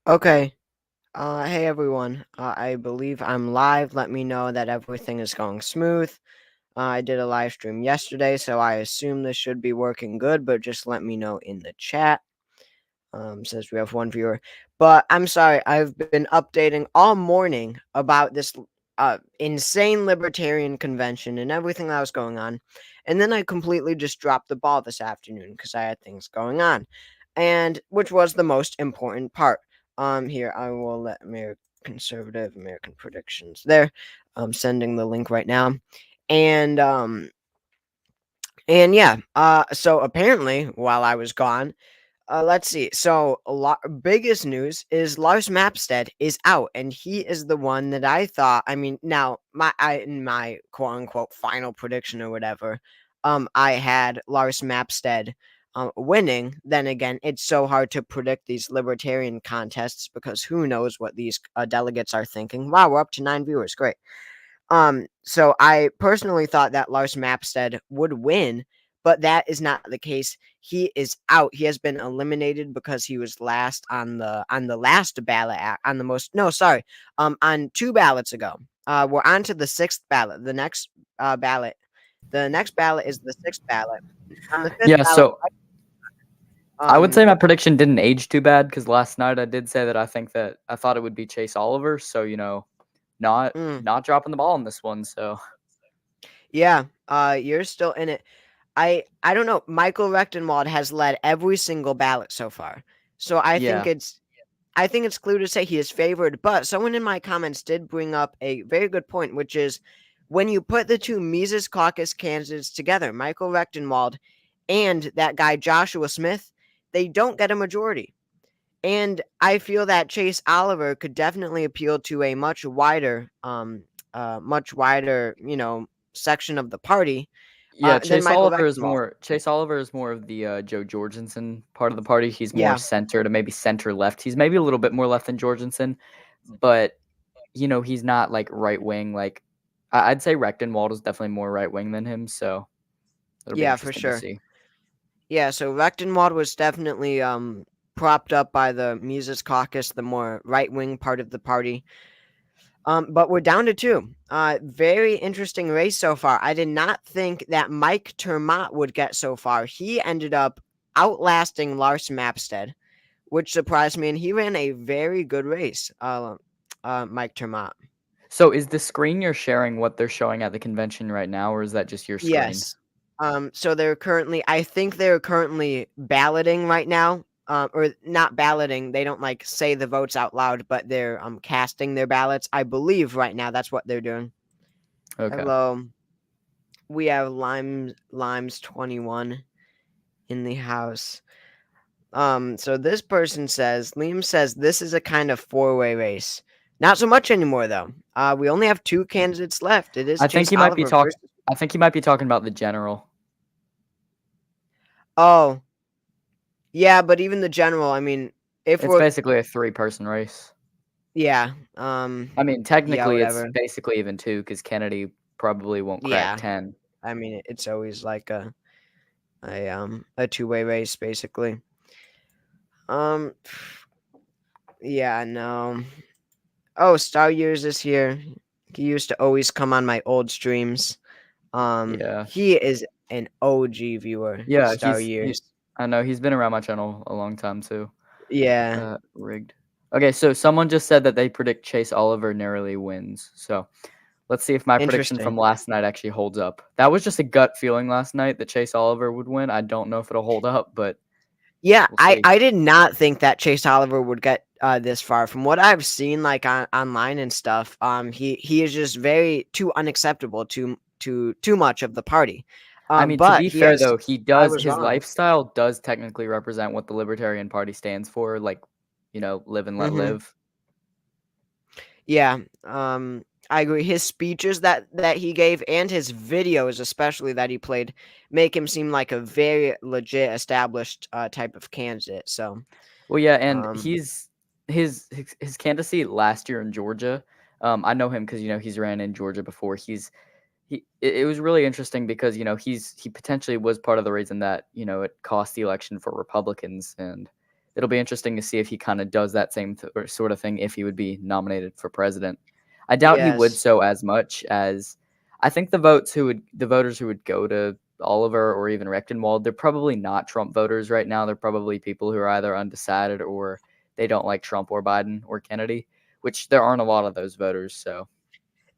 Okay. Hey everyone. I believe I'm live. Let me know that everything is going smooth. I did a live stream yesterday, so I assume this should be working good, but just let me know in the chat. Says we have one viewer. But I'm sorry, I've been updating all morning about this insane libertarian convention and everything that was going on. And then I completely just dropped the ball this afternoon because I had things going on. And which was the most important part. Here I will let American predictions there. I'm sending the link right now. And yeah, so apparently while I was gone, let's see. So, biggest news is Lars Mapstead is out, and he is the one that I thought. I mean, now in my quote unquote final prediction or whatever, I had Lars Mapstead winning. Then again, it's so hard to predict these libertarian contests because who knows what these delegates are thinking. Wow, we're up to 9 viewers. Great. So I personally thought that Lars Mapstead would win, but that is not the case. He is out. He has been eliminated because he was last on the last ballot on the most no, sorry. On 2 ballots ago. We're on to the 6th ballot. The next ballot. The next ballot is the 6th ballot. On the 5th Yeah, ballot, so I would say my prediction didn't age too bad because last night I did say that I thought it would be Chase Oliver. So not dropping the ball on this one. So yeah, you're still in it. I don't know. Michael Rechtenwald has led every single ballot so far. So yeah, I think it's clear to say he is favored, but someone in my comments did bring up a very good point, which is when you put the two Mises Caucus candidates together, Michael Rechtenwald and that guy Joshua Smith, they don't get a majority. And I feel that Chase Oliver could definitely appeal to a much wider, section of the party yeah. than Michael Rechtenwald. Chase Oliver is more of the Joe Jorgensen part of the party. He's more Yeah, center to maybe center left. He's maybe a little bit more left than Jorgensen, but he's not like right wing. Like I'd say Rechtenwald is definitely more right wing than him. So it'll be yeah, for interesting to sure. see. Yeah, so Rechtenwald was definitely propped up by the Mises Caucus, the more right wing part of the party. But we're down to 2. Very interesting race so far. I did not think that Mike Termott would get so far. He ended up outlasting Lars Mapstead, which surprised me, and he ran a very good race. Mike Termott. So is the screen you're sharing what they're showing at the convention right now, or is that just your screen? Yes. So I think they're currently balloting right now. Or not balloting. They don't like say the votes out loud, but they're casting their ballots. I believe right now that's what they're doing. Okay. Hello. We have Limes 21 in the house. So this person says, Liam says this is a kind of four-way race. Not so much anymore though. We only have 2 candidates left. It is I think Chase he might be Oliver talking. versus. I think he might be talking about the general. Oh, yeah, but even the general, I mean, if It's we're basically a 3-person race. yeah, I mean, yeah, technically, it's whatever. basically even 2 because Kennedy probably won't crack Yeah, 10. I mean, it's always like a two-way race basically. Um, yeah, no. Oh, Star Years is here. He used to always come on my old streams. Yeah, He is an OG viewer. yeah. Star Years. I know he's been around my channel a long time too. Yeah, Rigged. Okay, so someone just said that they predict Chase Oliver narrowly wins. So let's see if my prediction interesting. from last night actually holds up. That was just a gut feeling last night that Chase Oliver would win. I don't know if it'll hold up, but Yeah, we'll I see. I did not think that Chase Oliver would get this far. From what I've seen, like online and stuff, he is just very too unacceptable too much of the party. I mean, to But be he fair has. though, I was his wrong. lifestyle does technically represent what the Libertarian Party stands for, like, live and let Mm-hmm. live. Yeah. I agree. His speeches that he gave and his videos, especially that he played, make him seem like a very legit, established type of candidate. So, Well, yeah, and um, he's his candidacy last year in Georgia. I know him because he's ran in Georgia before. It was really interesting because he potentially was part of the reason that it cost the election for Republicans, and it'll be interesting to see if he kind of does that same sort of thing if he would be nominated for president. I doubt he would Yes. so as much as I think the voters who would go to Oliver or even Rechtenwald, they're probably not Trump voters right now. They're probably people who are either undecided or they don't like Trump or Biden or Kennedy, which there aren't a lot of those voters. So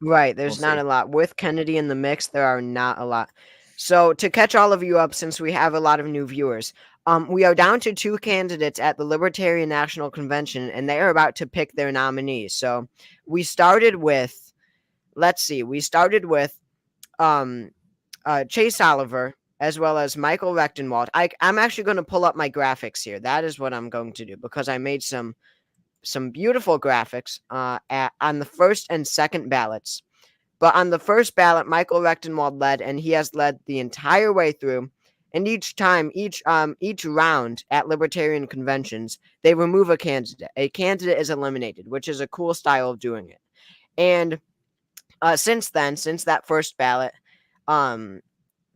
Right, we'll there's not see. a lot. With Kennedy in the mix, there are not a lot. So to catch all of you up, since we have a lot of new viewers, we are down to 2 candidates at the Libertarian National Convention, and they are about to pick their nominees. So we started with, let's see, Chase Oliver as well as Michael Rechtenwald. I'm actually going to pull up my graphics here. That is what I'm going to do because I made some beautiful graphics on the first and second ballots. But on the first ballot, Michael Rechtenwald led, and he has led the entire way through. And each round at Libertarian conventions, they remove a candidate. A candidate is eliminated, which is a cool style of doing it. And since that first ballot,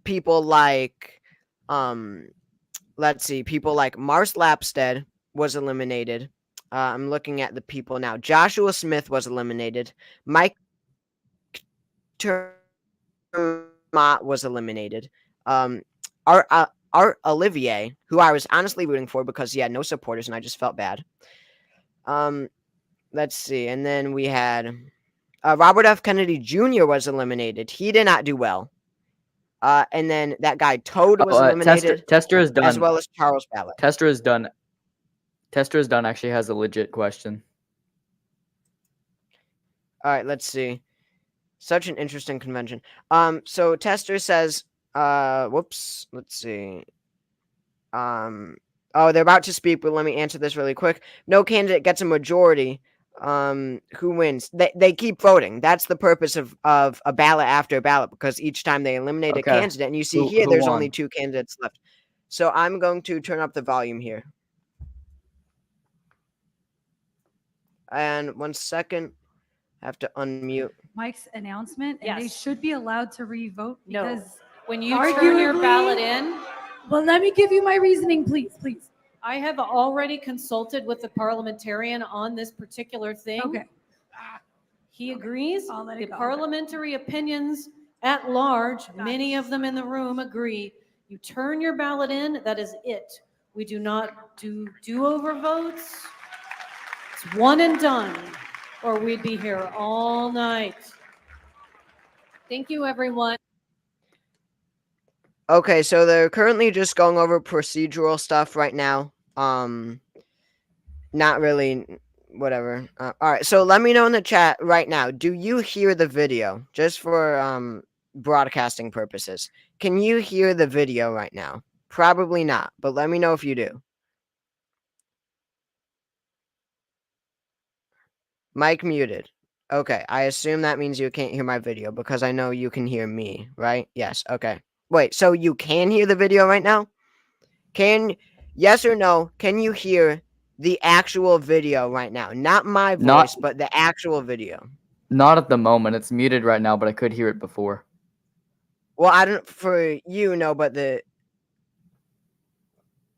people like, let's see, people like Mars Lapstead was eliminated. I'm looking at the people now. Joshua Smith was eliminated. Mike was eliminated. Art Olivier, who I was honestly rooting for because he had no supporters and I just felt bad. Let's see. And then we had Robert F. Kennedy Jr. was eliminated. He did not do well. And then that guy Toad was eliminated. Tester is done. As well as Charles Ballot. Tester is done. Tester is done actually has a legit question. All right, let's see. Such an interesting convention. So Tester says, whoops, let's see. Oh, they're about to speak, but let me answer this really quick. No candidate gets a majority. Who wins? They keep voting. That's the purpose of a ballot after a ballot, because each time they eliminate a candidate, and you see here, there's only 2 candidates left. So I'm going to turn up the volume here. And 1 second. I have to unmute Mike's announcement, and they should be allowed to re-vote because when you turn your ballot in. Well, let me give you my reasoning, please. I have already consulted with the parliamentarian on this particular thing. Okay. He agrees. I'll let The it go. parliamentary opinions at large, many of them in the room agree. You turn your ballot in, that is it. We do not do do-over votes. It's one and done, or we'd be here all night. Thank you, everyone. Okay, so they're currently just going over procedural stuff right now. Not really, whatever. All right, so let me know in the chat right now. Do you hear the video? Just for broadcasting purposes. Can you hear the video right now? Probably not, but let me know if you do. Mic muted. Okay, I assume that means you can't hear my video because I know you can hear me, right? Yes, okay. Wait, so you can hear the video right now? Yes or no, can you hear the actual video right now? Not my voice, but the actual video. Not at the moment. It's muted right now, but I could hear it before. Well, I don't, for you, no, but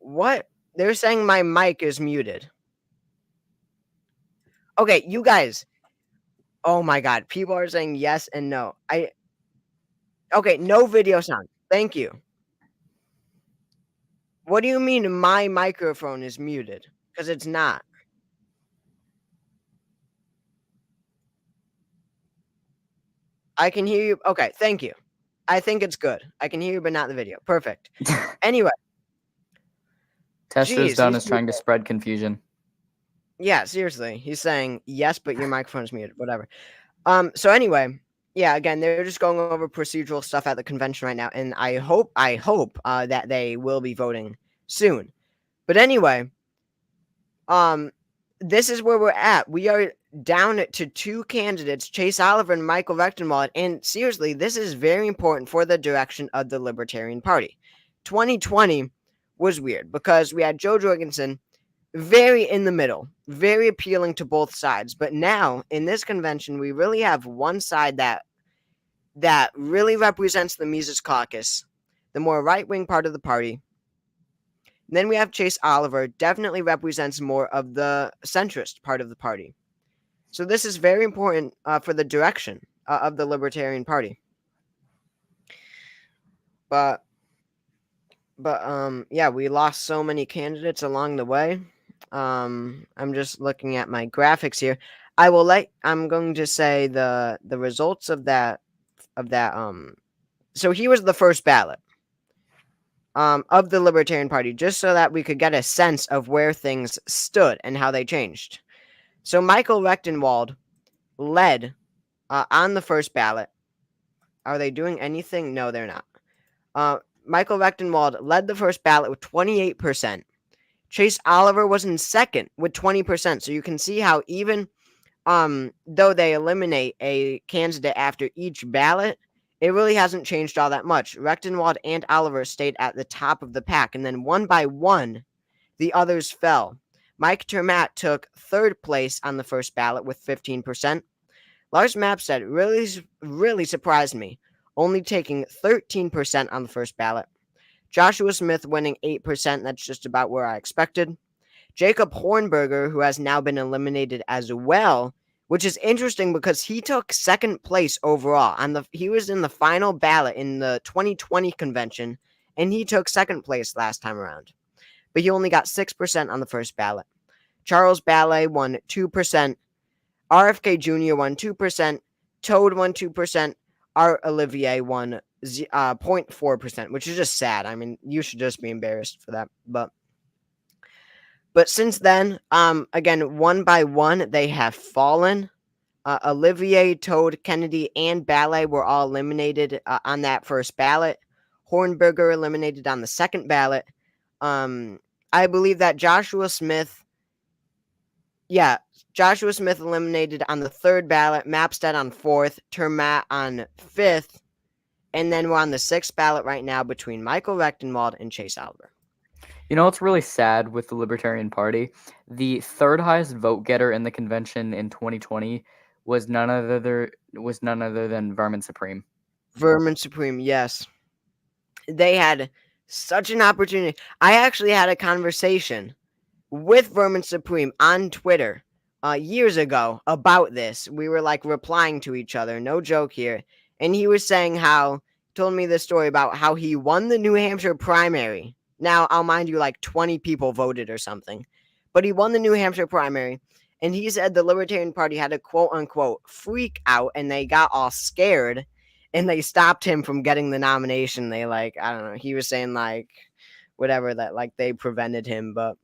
what? They're saying my mic is muted. Okay, you guys. Oh my God, people are saying yes and no. Okay, no video sound. Thank you. What do you mean my microphone is muted? Because it's not. I can hear you. Okay, thank you. I think it's good. I can hear you, but not the video. Perfect. Anyway. Tester's done is trying to spread confusion. Yeah, seriously. He's saying yes, but your microphone's muted. Whatever. So anyway, yeah, again, they're just going over procedural stuff at the convention right now, and I hope that they will be voting soon. But anyway, this is where we're at. We are down to 2 candidates, Chase Oliver and Michael Rechtenwald, and seriously, this is very important for the direction of the Libertarian Party. 2020 was weird because we had Joe Jorgensen very in the middle, very appealing to both sides. But now, in this convention, we really have one side that really represents the Mises Caucus, the more right-wing part of the party, Then we have Chase Oliver, definitely represents more of the centrist part of the party. So this is very important for the direction of the Libertarian Party. But yeah, we lost so many candidates along the way. I'm just looking at my graphics here. I'm going to say the results of that. So he was the first ballot of the Libertarian Party, just so that we could get a sense of where things stood and how they changed. So Michael Rechtenwald led on the first ballot. Are they doing anything? No, they're not. Michael Rechtenwald led the first ballot with 28%. Chase Oliver was in second with 20%. So you can see how even though they eliminate a candidate after each ballot, it really hasn't changed all that much. Rechtenwald and Oliver stayed at the top of the pack, and then one by one, the others fell. Mike Termat took third place on the first ballot with 15%. Lars Mapstead really surprised me, only taking 13% on the first ballot. Joshua Smith winning 8%, that's just about where I expected. Jacob Hornberger, who has now been eliminated as well, which is interesting because he took second place overall. He was in the final ballot in the 2020 convention, and he took second place last time around. But he only got 6% on the first ballot. Charles Ballet won 2%. RFK Jr. won 2%. Toad won 2%. Art Olivier won 0.4%, which is just sad. I mean, you should just be embarrassed for that. But since then, again, one by one, they have fallen. Olivier, Toad, Kennedy, and Ballet were all eliminated on that first ballot. Hornberger eliminated on the second ballot. I believe that Joshua Smith eliminated on the third ballot, Mapstead on fourth, Termat on fifth, and then we're on the sixth ballot right now between Michael Rechtenwald and Chase Oliver. You know what's really sad with the Libertarian Party? The third highest vote getter in the convention in 2020 was none other than Vermin Supreme. Vermin Supreme, yes. They had such an opportunity. I actually had a conversation with Vermin Supreme on Twitter years ago about this. We were like replying to each other, no joke here. And he was saying told me this story about how he won the New Hampshire primary. Now, I'll mind you, like 20 people voted or something. But he won the New Hampshire primary, and he said the Libertarian Party had a quote-unquote freak out, and they got all scared, and they stopped him from getting the nomination. They, I don't know, he was saying, whatever, that, they prevented him, but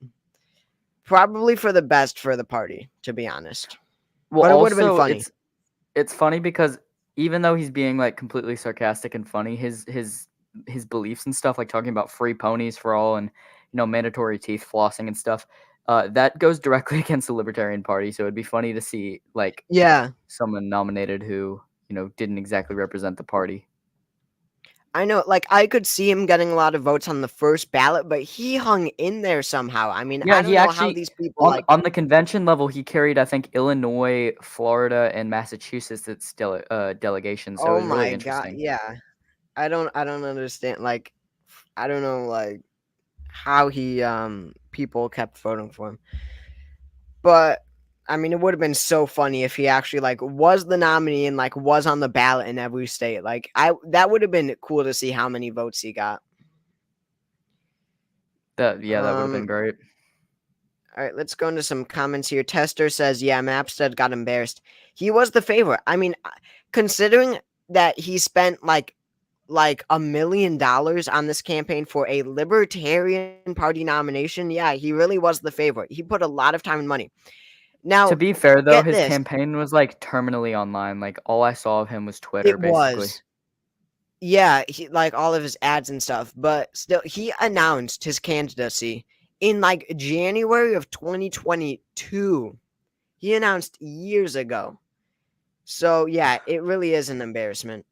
probably for the best for the party, to be honest. Well, but it would have been funny. It's funny because even though he's being, completely sarcastic and funny, his beliefs and stuff, like talking about free ponies for all and, mandatory teeth flossing and stuff, that goes directly against the Libertarian Party. So it'd be funny to see, someone nominated who, didn't exactly represent the party. I know, I could see him getting a lot of votes on the first ballot, but he hung in there somehow. I mean, yeah, I don't know how these people, on the convention level, he carried, I think, Illinois, Florida, and Massachusetts delegations. So it was really interesting. God, yeah. I don't understand, I don't know, how he, people kept voting for him. But, I mean, it would have been so funny if he actually, was the nominee and, was on the ballot in every state. That would have been cool to see how many votes he got. That would have been great. All right, let's go into some comments here. Tester says, yeah, Mapstead got embarrassed. He was the favorite. I mean, considering that he spent, $1 million on this campaign for a Libertarian Party nomination, yeah, he really was the favorite. He put a lot of time and money. Now, to be fair, though, his campaign was terminally online. All I saw of him was Twitter, basically. Yeah, he all of his ads and stuff. But still, he announced his candidacy in January of 2022. He announced years ago. So yeah, it really is an embarrassment.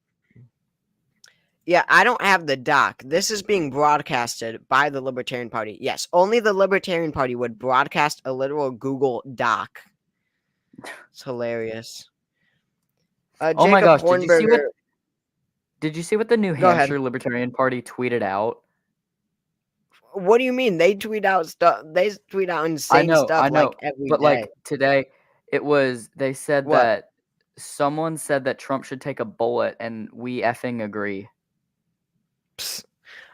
Yeah, I don't have the doc. This is being broadcasted by the Libertarian Party. Yes, only the Libertarian Party would broadcast a literal Google doc. It's hilarious. Oh my gosh, did you see what the New Hampshire Libertarian Party tweeted out? what do you mean? They tweet out stuff. They tweet out I insane know, stuff like every but day. today, they said What? that someone said that Trump should take a bullet, and we effing agree. Psst,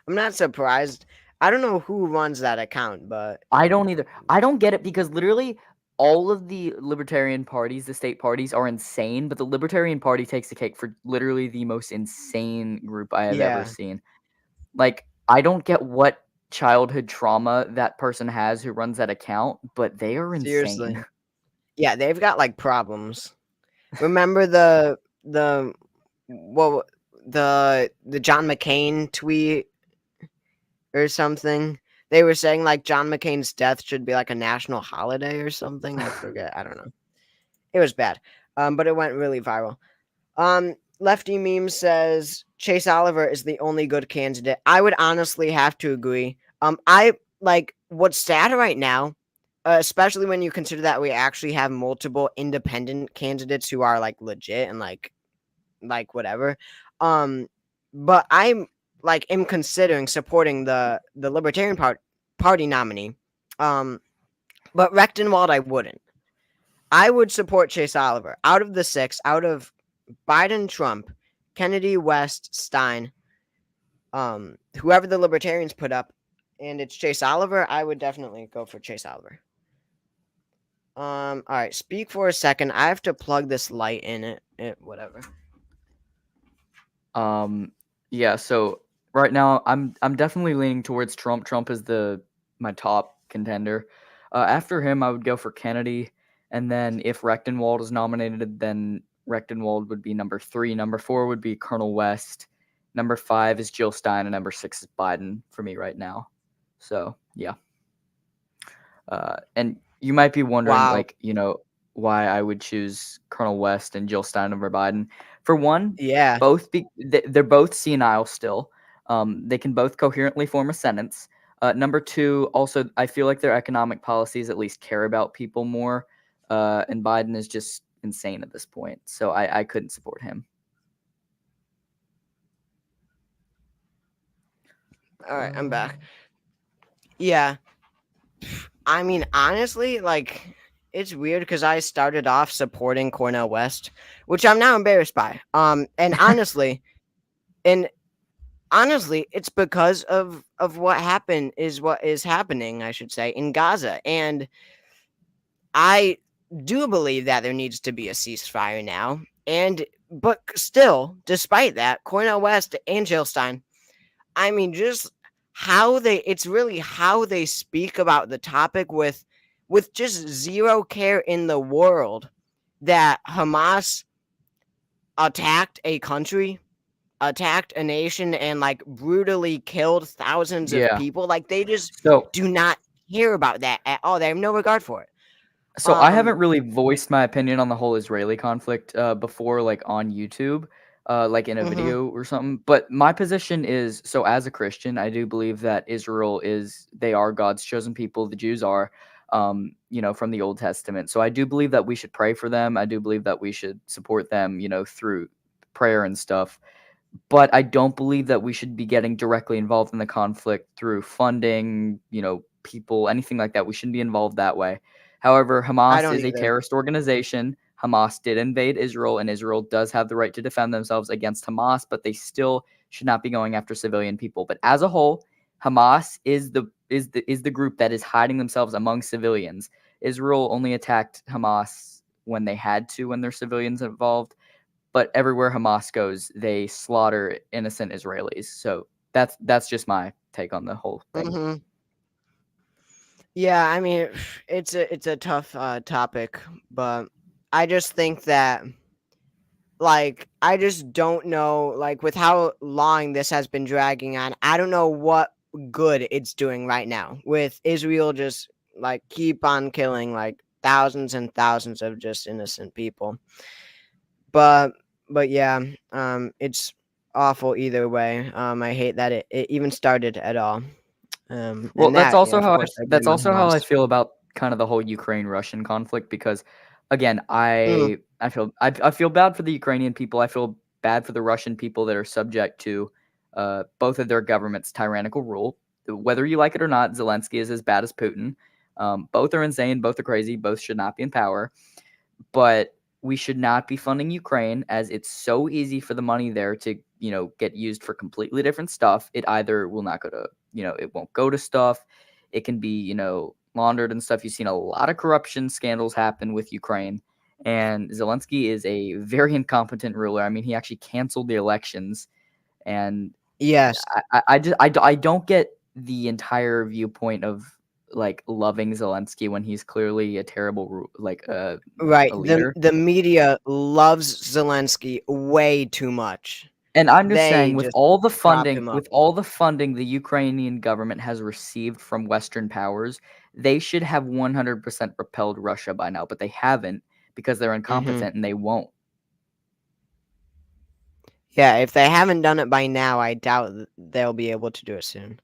I'm not surprised. I don't know who runs that account, but I don't either. I don't get it because literally all of the Libertarian parties, the state parties, are insane, but the Libertarian Party takes the cake for literally the most insane group I have ever yeah, seen. I don't get what childhood trauma that person has who runs that account, but they are insane. seriously. Yeah, they've got like problems. Remember the John McCain tweet or something? They were saying like John McCain's death should be like a national holiday or something. I forget. I don't know. It was bad. But it went really viral. Lefty Meme says Chase Oliver is the only good candidate. I would honestly have to agree. I like what's sad right now, especially when you consider that we actually have multiple independent candidates who are like legit and like whatever. But I'm am considering supporting the Libertarian Party nominee. But Rechtenwald I wouldn't. I would support Chase Oliver. Out of the 6, out of Biden, Trump, Kennedy, West, Stein, whoever the Libertarians put up, and it's Chase Oliver, I would definitely go for Chase Oliver. All right, speak for a second. I have to plug this light in whatever. Yeah, so right now I'm definitely leaning towards Trump. Trump is my top contender. After him, I would go for Kennedy, and then if Rechtenwald is nominated, then Rechtenwald would be number 3. Number 4 would be Colonel West. Number 5 is Jill Stein, and number 6 is Biden for me right now. So yeah. And you might be wondering, Wow. why I would choose Colonel West and Jill Stein over Biden. For one, Yeah, they're both senile still. They can both coherently form a sentence. Number 2, also, I feel like their economic policies at least care about people more. And Biden is just insane at this point, so I couldn't support him. all right, I'm back. Yeah, I mean, honestly, it's weird because I started off supporting Cornel West, which I'm now embarrassed by. And honestly, it's because of what happened is what is happening, I should say, in Gaza, and I do believe that there needs to be a ceasefire now. But still, despite that, Cornel West and Jill Stein, I mean, just it's really how they speak about the topic with just zero care in the world that Hamas attacked a country, attacked a nation, and brutally killed thousands of people. They just do not care about that at all. They have no regard for it. So I haven't really voiced my opinion on the whole Israeli conflict before, on YouTube, in a video or something. But my position is, so as a Christian, I do believe that Israel they are God's chosen people. The Jews are, from the Old Testament. So I do believe that we should pray for them. I do believe that we should support them, through prayer and stuff. But I don't believe that we should be getting directly involved in the conflict through funding, people, anything like that. We shouldn't be involved that way. However, Hamas is a terrorist organization. Hamas did invade Israel, and Israel does have the right to defend themselves against Hamas, but they still should not be going after civilian people. But as a whole, Hamas is the group that is hiding themselves among civilians. Israel only attacked Hamas when they had to, when there's civilians involved. But everywhere Hamas goes, they slaughter innocent Israelis. So that's just my take on the whole thing. Yeah, I mean, it's a tough topic, but I just think that I just don't know, with how long this has been dragging on. I don't know what good it's doing right now with Israel just keep on killing thousands and thousands of just innocent people. But yeah, it's awful either way. I hate that it even started at all. Well, that's also how I I feel about kind of the whole Ukraine-Russian conflict, because again, I feel bad for the Ukrainian people. I feel bad for the Russian people that are subject to both of their government's tyrannical rule. whether you like it or not, Zelensky is as bad as Putin. Both are insane. Both are crazy. Both should not be in power. But we should not be funding Ukraine, as it's so easy for the money there to, get used for completely different stuff. It either will not go to, it won't go to stuff. It can be, laundered and stuff. You've seen a lot of corruption scandals happen with Ukraine. And Zelensky is a very incompetent ruler. I mean, he actually canceled the elections. And Yes. I don't get the entire viewpoint of like loving Zelensky when he's clearly a terrible Right. a leader. The media loves Zelensky way too much. And I'm just They saying, with just all the prop funding, him up. the Ukrainian government has received from Western powers, they should have 100% repelled Russia by now, but they haven't because they're incompetent and they won't. Yeah, if they haven't done it by now, I doubt they'll be able to do it soon.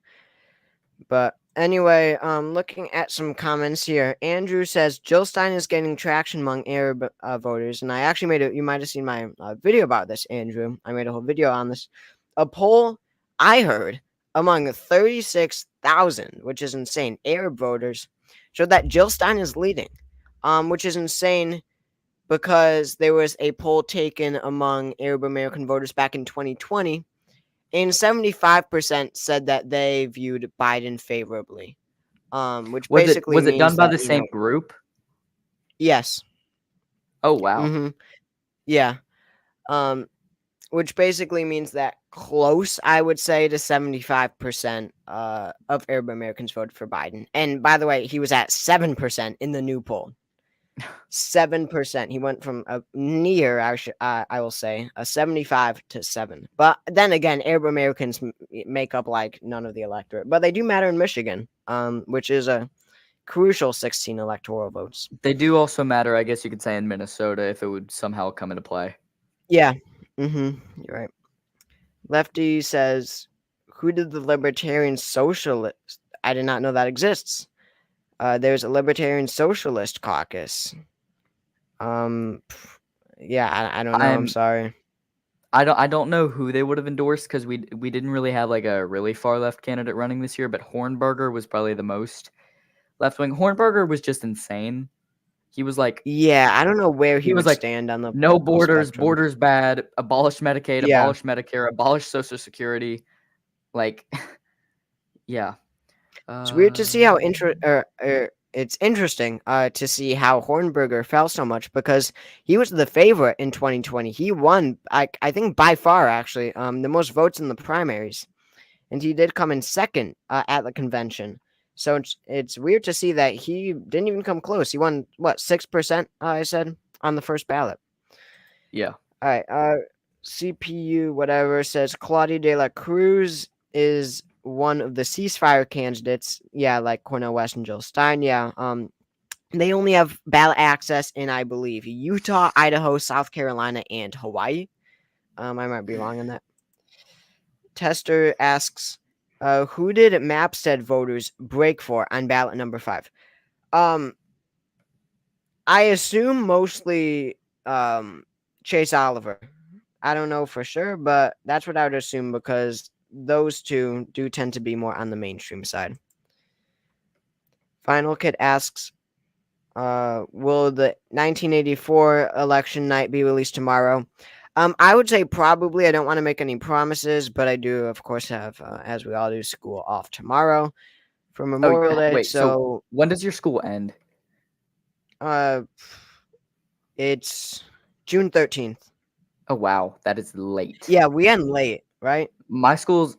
But anyway, looking at some comments here, Andrew says Jill Stein is getting traction among Arab voters, and I actually made it. You might have seen my video about this, Andrew. I made a whole video on this. A poll I heard among 36,000, which is insane, Arab voters, showed that Jill Stein is leading, which is insane because there was a poll taken among Arab American voters back in 2020. And 75% said that they viewed Biden favorably, which basically was it done means by that, the same group? Yes. Oh wow. Yeah. Which basically means that close, I would say, to 75% of Arab Americans voted for Biden. And by the way, he was at 7% in the new poll. 7%. He went from a near, I will say, a 75 to 7. But then again, Arab Americans make up like none of the electorate, but they do matter in Michigan, which is a crucial 16 electoral votes. They do also matter, I guess you could say, in Minnesota if it would somehow come into play. Yeah. You're right. Lefty says, "Who did the Libertarian Socialist? I did not know that exists. There's a Libertarian Socialist caucus." Yeah, I don't know. I'm sorry. I don't know who they would have endorsed because we didn't really have like a really far left candidate running this year, but Hornberger was probably the most left wing. Hornberger was just insane. He was like, yeah, I don't know where he would was like, stand on the no borders, spectrum. borders bad, abolish Medicaid, Yeah. abolish Medicare, abolish Social Security, like, yeah. It's weird to see how it's interesting to see how Hornberger fell so much because he was the favorite in 2020. He won, I think by far actually, the most votes in the primaries, and he did come in second at the convention. So it's weird to see that he didn't even come close. He won what 6%? I said on the first ballot. Yeah. All right. CPU whatever says Claudia de la Cruz is one of the ceasefire candidates. Yeah, like Cornel West and Jill Stein. Yeah. They only have ballot access in, I believe, Utah, Idaho, South Carolina, and Hawaii. I might be wrong on that. Tester asks, who did Mapstead voters break for on ballot number 5? I assume mostly Chase Oliver. I don't know for sure, but that's what I would assume because those two do tend to be more on the mainstream side. Final Kid asks, will the 1984 election night be released tomorrow? I would say probably. I don't want to make any promises, but I do, of course, have, as we all do, school off tomorrow for Memorial Day. Wait, so when does your school end? It's June 13th. Oh wow, that is late. Yeah, we end late, right? My school's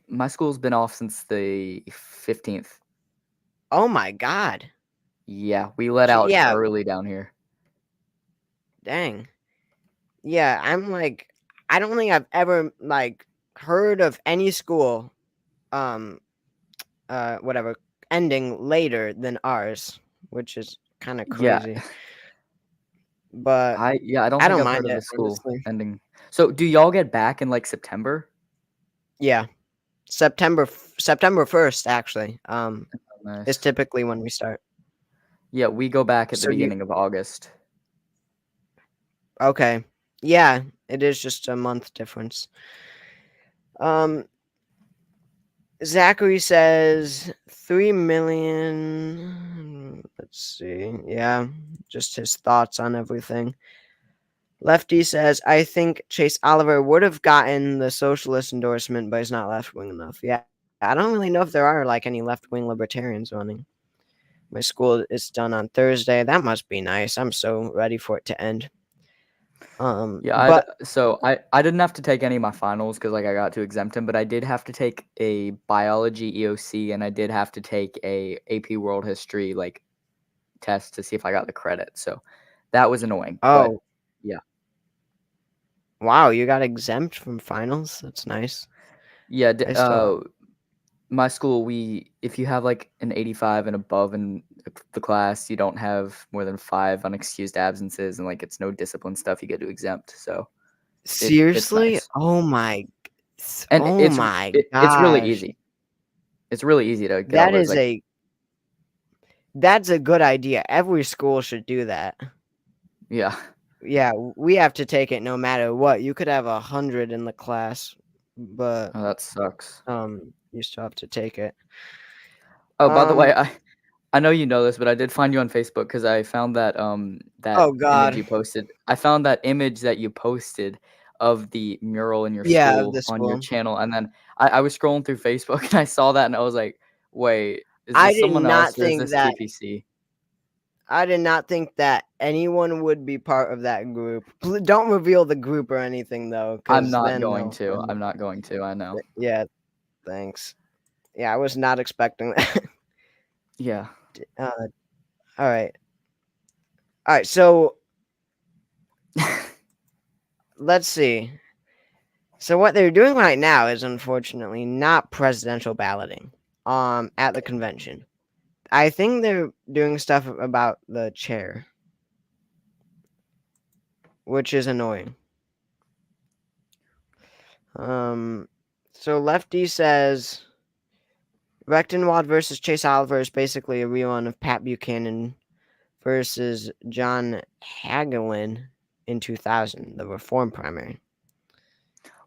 been off since the 15th. Oh my god. Yeah, we let out early down here. Dang. Yeah, I'm like, I don't think I've ever like heard of any school whatever ending later than ours, which is kind of crazy. Yeah. But I don't I think don't I've mind heard of it, the school honestly. ending. So do y'all get back in like September? Yeah. September 1st actually. Nice. Is typically when we start. Yeah, we go back at the So beginning of August. Okay. Yeah, it is just a month difference. Zachary says 3 million. Let's see. Yeah, just his thoughts on everything. Lefty says, I think Chase Oliver would have gotten the socialist endorsement, but he's not left wing enough. Yeah, I don't really know if there are like any left wing libertarians running. My school is done on Thursday. That must be nice. I'm so ready for it to end. Yeah, but I didn't have to take any of my finals because like I got to exempt him, but I did have to take a biology EOC and I did have to take a AP World History like test to see if I got the credit. So that was annoying. But oh yeah. wow, you got exempt from finals. That's nice. Yeah, I still my school, if you have like an 85 and above in the class, you don't have more than 5 unexcused absences, and like it's no discipline stuff. You get to exempt, so it's seriously. nice. Oh my And it's really gosh, easy. It's really easy to get all that those. is Like, that's a good idea. Every school should do that. yeah, Yeah, we have to take it no matter what. You could have 100 in the class, but oh, that sucks. you still have to take it. Oh, by the way, I know you know this, but I did find you on Facebook because I found that that Oh image God, you posted. I found that image that you posted of the mural in your yeah, of school the on your school. channel, and then I was scrolling through Facebook and I saw that and I was like, wait, is I this did someone not else or is think this that. TPC? I did not think that anyone would be part of that group. Don't reveal the group or anything though, I'm because not then going they'll. to. I'm not going to. I know. Yeah, thanks. Yeah, I was not expecting that. Yeah. All right. All right. So let's see. So what they're doing right now is unfortunately not presidential balloting. At the convention, I think they're doing stuff about the chair, which is annoying. So Lefty says Rechtenwald versus Chase Oliver is basically a rerun of Pat Buchanan versus John Hagelin in 2000, the Reform primary.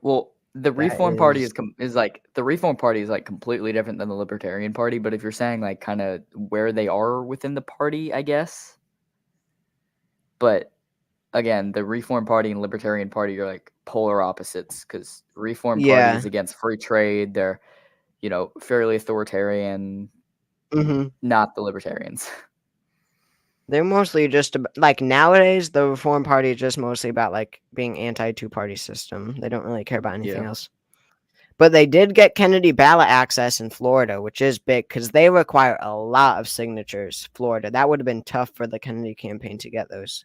Well, the That Reform Party is is like the Reform Party is like completely different than the Libertarian Party. But if you're saying like kind of where they are within the party, I guess. But again, the Reform Party and Libertarian Party are like polar opposites because Reform Party yeah. is against free trade. They're, fairly authoritarian, not the Libertarians. They're mostly just like nowadays the Reform Party is just mostly about like being anti two-party system. They don't really care about anything else. But they did get Kennedy ballot access in Florida, which is big because they require a lot of signatures. Florida, that would have been tough for the Kennedy campaign to get those.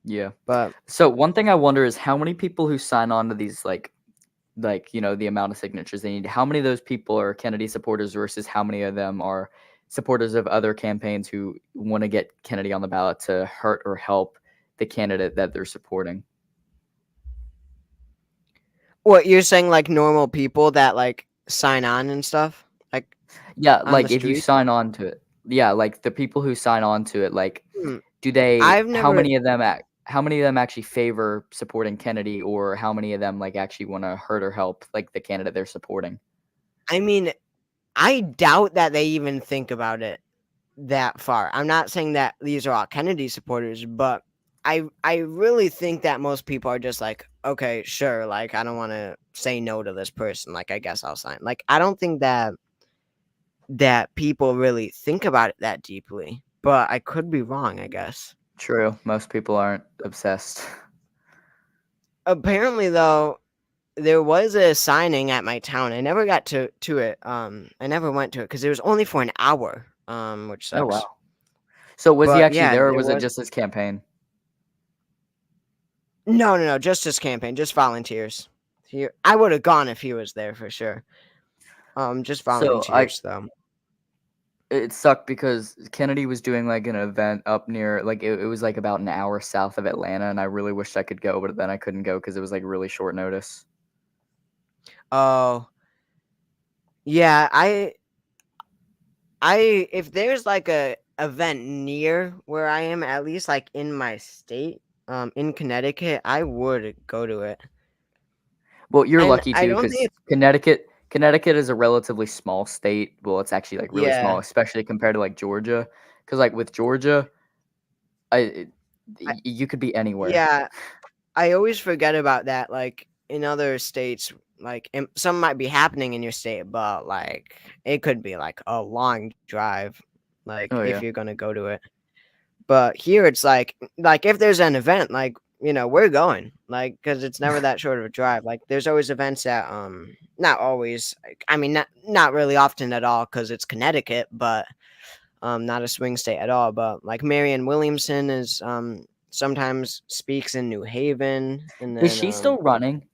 Yeah. But So one thing I wonder is how many people who sign on to these like the amount of signatures they need. How many of those people are Kennedy supporters versus how many of them are supporters of other campaigns who want to get Kennedy on the ballot to hurt or help the candidate that they're supporting? what you're saying, like normal people that like sign on and stuff, like Yeah, on like the if you street? sign on to it. Yeah, like the people who sign on to it, like do they I've how never. many of them actually favor supporting Kennedy or how many of them like actually want to hurt or help like the candidate they're supporting? I mean, I doubt that they even think about it that far. I'm not saying that these are all Kennedy supporters, but I really think that most people are just like, okay, sure, like I don't want to say no to this person, like I guess I'll sign. Like I don't think that people really think about it that deeply, but I could be wrong, I guess. True. Most people aren't obsessed. Apparently though, there was a signing at my town. I never got to it. I never went to it because it was only for an hour. Which sucks. Oh wow. So was he But actually yeah, there or there was it was. just his campaign? No, just his campaign, just volunteers. I would have gone if he was there for sure. Just So volunteers though. it sucked because Kennedy was doing like an event up near like it was like about an hour south of Atlanta and I really wished I could go, but then I couldn't go because it was like really short notice. Oh, yeah. If there's like a event near where I am, at least like in my state, in Connecticut, I would go to it. Well, you're And lucky I too don't think because it's. Connecticut is a relatively small state. Well, it's actually like really small, Yeah. especially compared to like Georgia. Because like with Georgia, I, you could be anywhere. yeah. I always forget about that. Like in other states, like some might be happening in your state, but like it could be like a long drive, like Oh if yeah. you're gonna go to it. But here it's like if there's an event, like we're going, like because it's never that short of a drive. Like there's always events at not always. I mean, not really often at all because it's Connecticut, but not a swing state at all. But like Marianne Williamson is sometimes speaks in New Haven, and Is then she still running?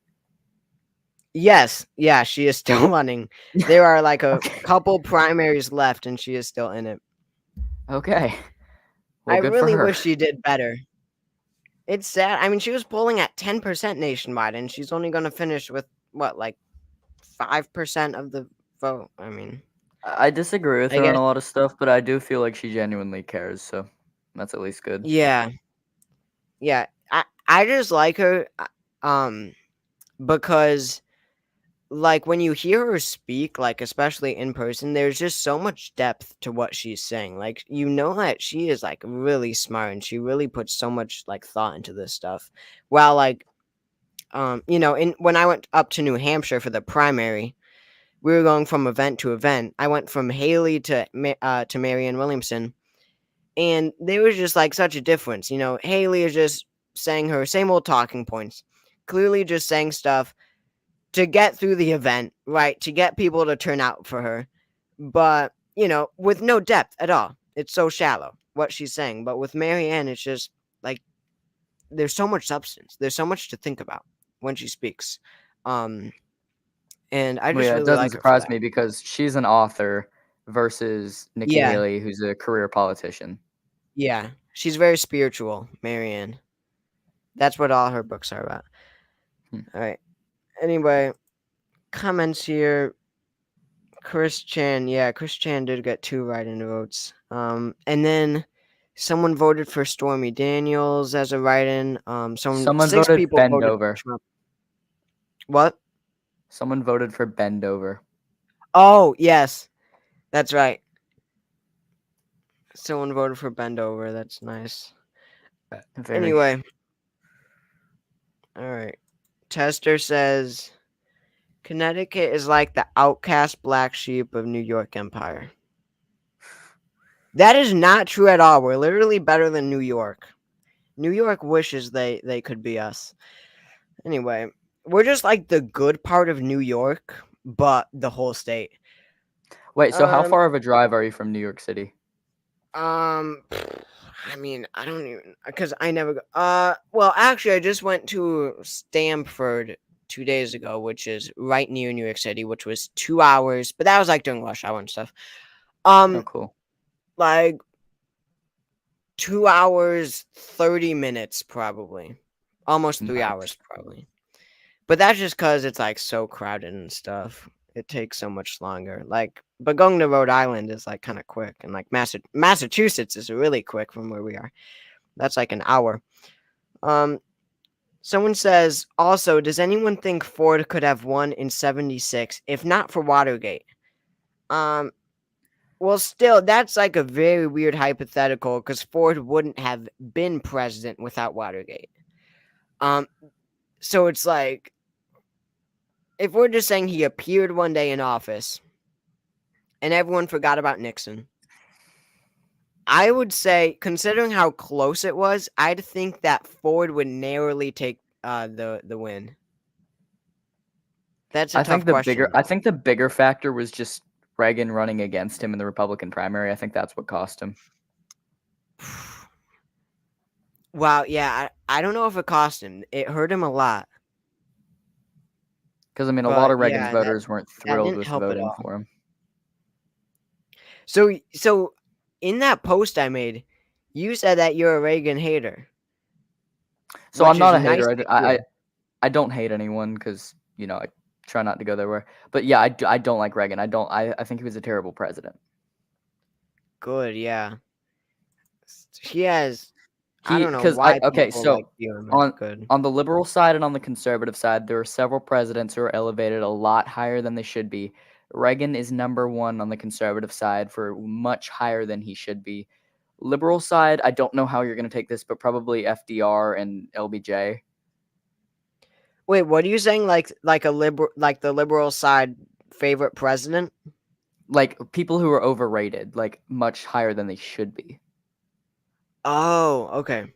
yes, yeah, she is still running. There are like a Okay. couple primaries left, and she is still in it. Okay. Well, I good for really her. wish she did better. It's sad. I mean, she was polling at 10% nationwide, and she's only going to finish with what, like 5% of the vote. I mean, I disagree with I her on guess, a lot of stuff, but I do feel like she genuinely cares, so that's at least good. yeah, yeah. I just like her, because like when you hear her speak, like especially in person, there's just so much depth to what she's saying. Like that she is like really smart, and she really puts so much like thought into this stuff. While like when I went up to New Hampshire for the primary, we were going from event to event. I went from Haley to Marianne Williamson, and there was just like such a difference. Haley is just saying her same old talking points, clearly just saying stuff to get through the event, right? To get people to turn out for her, but with no depth at all. It's so shallow what she's saying. But with Marianne, it's just like there's so much substance. There's so much to think about when she speaks. And I Well, just yeah, it really doesn't like her for surprise that. me because she's an author versus Nikki Yeah, Haley, who's a career politician. yeah. She's very spiritual, Marianne. That's what all her books are about. Hmm. All right. Anyway, comments here. Chris Chan, yeah, Chris Chan did get 2 write-in votes. And then someone voted for Stormy Daniels as a write-in. Someone 6 voted people bend voted for over. Trump. What? Someone voted for bend over. Oh, yes, that's right. Someone voted for bend over. That's nice. Very. Anyway, all right. Tester says Connecticut is like the outcast black sheep of New York Empire. That is not true at all. We're literally better than New York. New York wishes they could be us. Anyway, we're just like the good part of New York, but the whole state. Wait, so how Um, far of a drive are you from New York City? I mean, I don't even because I never go. Well, actually, I just went to Stamford 2 days ago, which is right near New York City, which was 2 hours, but that was like during rush hour and stuff. Oh, cool. Like 2 hours 30 minutes, probably, almost 3 hours, probably. But that's just because it's like so crowded and stuff. It takes so much longer. Like, but going to Rhode Island is like kind of quick, and like Massachusetts is really quick from where we are. That's like an hour. Someone says also, does anyone think Ford could have won in '76 if not for Watergate? Well, still, that's like a very weird hypothetical because Ford wouldn't have been president without Watergate. So it's like, if we're just saying he appeared one day in office and everyone forgot about Nixon, I would say, considering how close it was, I'd think that Ford would narrowly take the win. That's a tough question. I think the bigger factor was just Reagan running against him in the Republican primary. I think that's what cost him. Wow, yeah, I don't know if it cost him. It hurt him a lot. Because, I mean, a lot But of Reagan's yeah, voters weren't that thrilled didn't with help at voting all. for him. So in that post I made, you said that you're a Reagan hater. So I'm which not is a nice hater. to hear. I don't hate anyone because, I try not to go there. But yeah, I don't like Reagan. I think he was a terrible president. Good, yeah. He has I don't know Because why okay, people so view him as on good. on the liberal side and on the conservative side, there are several presidents who are elevated a lot higher than they should be. Reagan is number one on the conservative side for much higher than he should be. Liberal side, I don't know how you're going to take this, but probably FDR and LBJ. Wait, what are you saying? Like a liberal, like the liberal side favorite president? Like people who are overrated, like much higher than they should be. Oh, okay.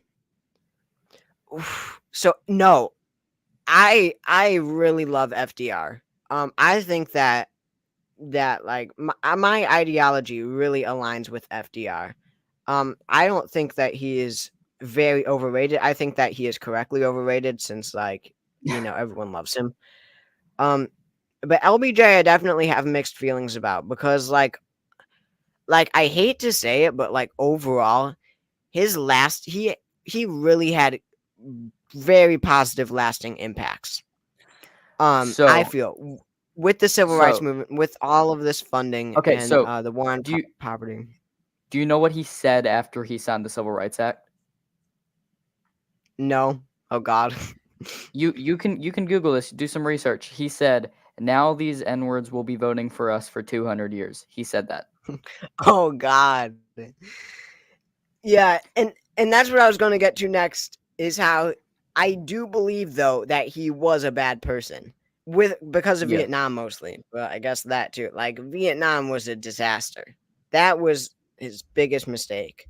Oof. So no, I really love FDR. I think that like my ideology really aligns with FDR. I don't think that he is very overrated. I think that he is correctly overrated since like everyone loves him. Um, but LBJ I definitely have mixed feelings about because like I hate to say it, but like overall, his last he really had very positive lasting impacts. I So, feel with the civil rights so movement, with all of this funding okay, and so the war on do you poverty. do you know what he said after he signed the Civil Rights Act? No, oh God. You can Google this, do some research. He said, "Now these N-words will be voting for us for 200 years." He said that. Oh God. Yeah, and that's what I was going to get to next is how I do believe though that he was a bad person because of Yeah. Vietnam mostly. Well, I guess that too. Like Vietnam was a disaster. That was his biggest mistake.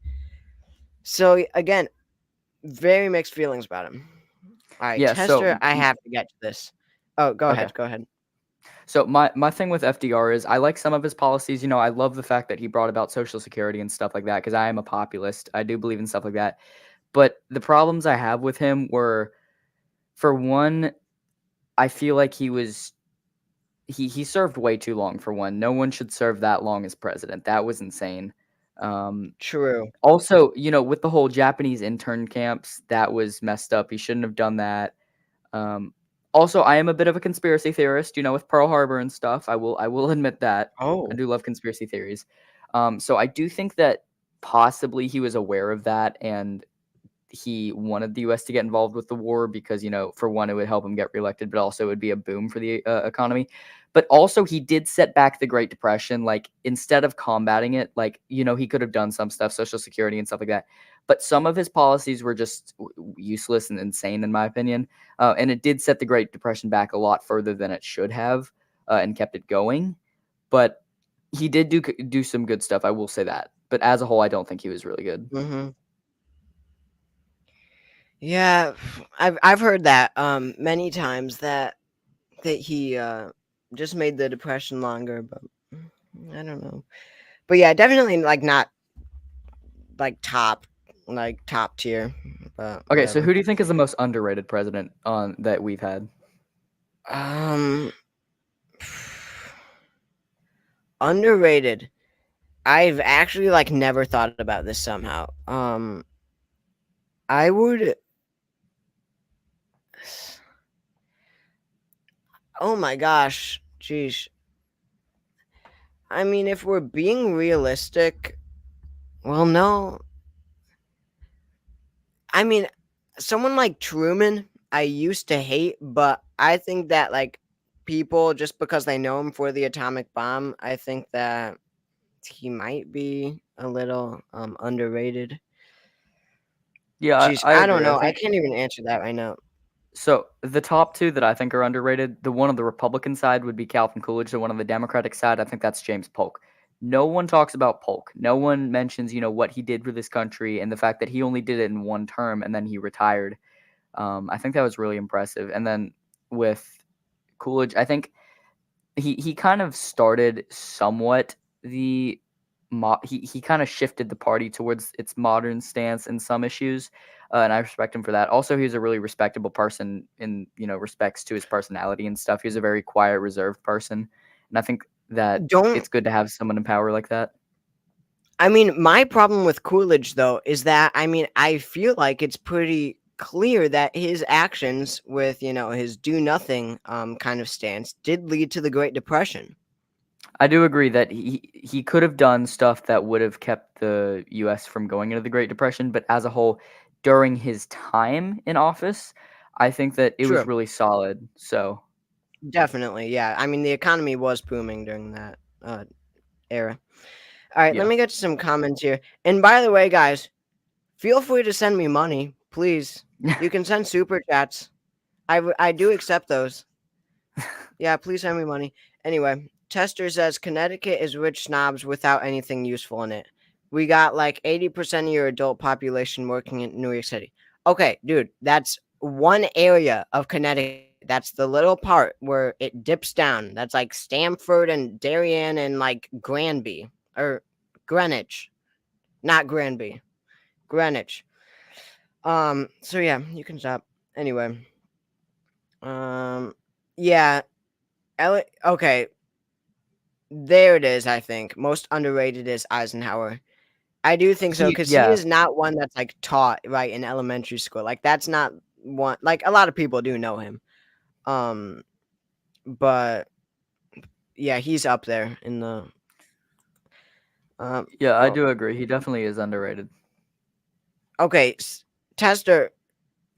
So again, very mixed feelings about him. All right, Yeah, Chester, so I have to get to this. Oh, go okay. ahead. Go ahead. So my thing with FDR is I like some of his policies. I love the fact that he brought about Social Security and stuff like that because I am a populist. I do believe in stuff like that. But the problems I have with him were, for one, I feel like he served way too long. For one, no one should serve that long as president. That was insane. True. Also, with the whole Japanese intern camps, that was messed up. He shouldn't have done that. Um, Also, I am a bit of a conspiracy theorist, with Pearl Harbor and stuff. I will admit that. I Oh. do love conspiracy theories. So I do think that possibly he was aware of that and he wanted the U.S. to get involved with the war because, for one, it would help him get reelected, but also it would be a boom for the economy. But also, he did set back the Great Depression. Like, instead of combating it, like, he could have done some stuff, Social Security and stuff like that. But some of his policies were just useless and insane, in my opinion. And it did set the Great Depression back a lot further than it should have and kept it going. But he did do some good stuff, I will say that. But as a whole, I don't think he was really good. Mm-hmm. Yeah, I've heard that many times that he just made the depression longer, but I don't know. But yeah, definitely like not like top tier, but Okay, so whatever. who do you think is the most underrated president that we've had? Um underrated. I've actually like never thought about this somehow. I would Oh my gosh. Jeez. I mean, if we're being realistic, well, no. I mean, someone like Truman, I used to hate, but I think that like people just because they know him for the atomic bomb, I think that he might be a little underrated. Yeah, Jeez, I I don't agree. I know. I think can't even answer that right now. so. The top two that I think are underrated, the one on the Republican side would be Calvin Coolidge. The one on the Democratic side, I think that's James Polk. No one talks about Polk. No one mentions, what he did for this country and the fact that he only did it in one term and then he retired. I think that was really impressive. And then with Coolidge, I think he kind of started somewhat the he kind of shifted the party towards its modern stance in some issues, and I respect him for that. Also, he was a really respectable person in respects to his personality and stuff. He was a very quiet, reserved person, and I think that Don't it's good to have someone in power like that. I mean, my problem with Coolidge though is that I feel like it's pretty clear that his actions with, his do nothing kind of stance did lead to the Great Depression. I do agree that he could have done stuff that would have kept the U.S. from going into the Great Depression, but as a whole, during his time in office, I think that it was True. really solid. So Definitely, yeah. I mean, the economy was booming during that era. All right, let yeah. me get to some comments here. And by the way, guys, feel free to send me money, please. You can send super chats. I do accept those. Yeah, please send me money. Anyway, Tester says Connecticut is rich snobs without anything useful in it. We got like 80% of your adult population working in New York City. Okay, dude, that's one area of Connecticut. That's the little part where it dips down. That's like Stamford and Darien and like Granby or Greenwich, not Granby, Greenwich. So yeah, you can stop. Anyway, yeah, okay. There it is, I think. Most underrated is Eisenhower. I do think so because he Yeah. is not one that's like taught right in elementary school. Like that's not one. Like a lot of people do know him, but yeah, he's up there in the. Yeah, I Well, do agree. He definitely is underrated. okay, Tester,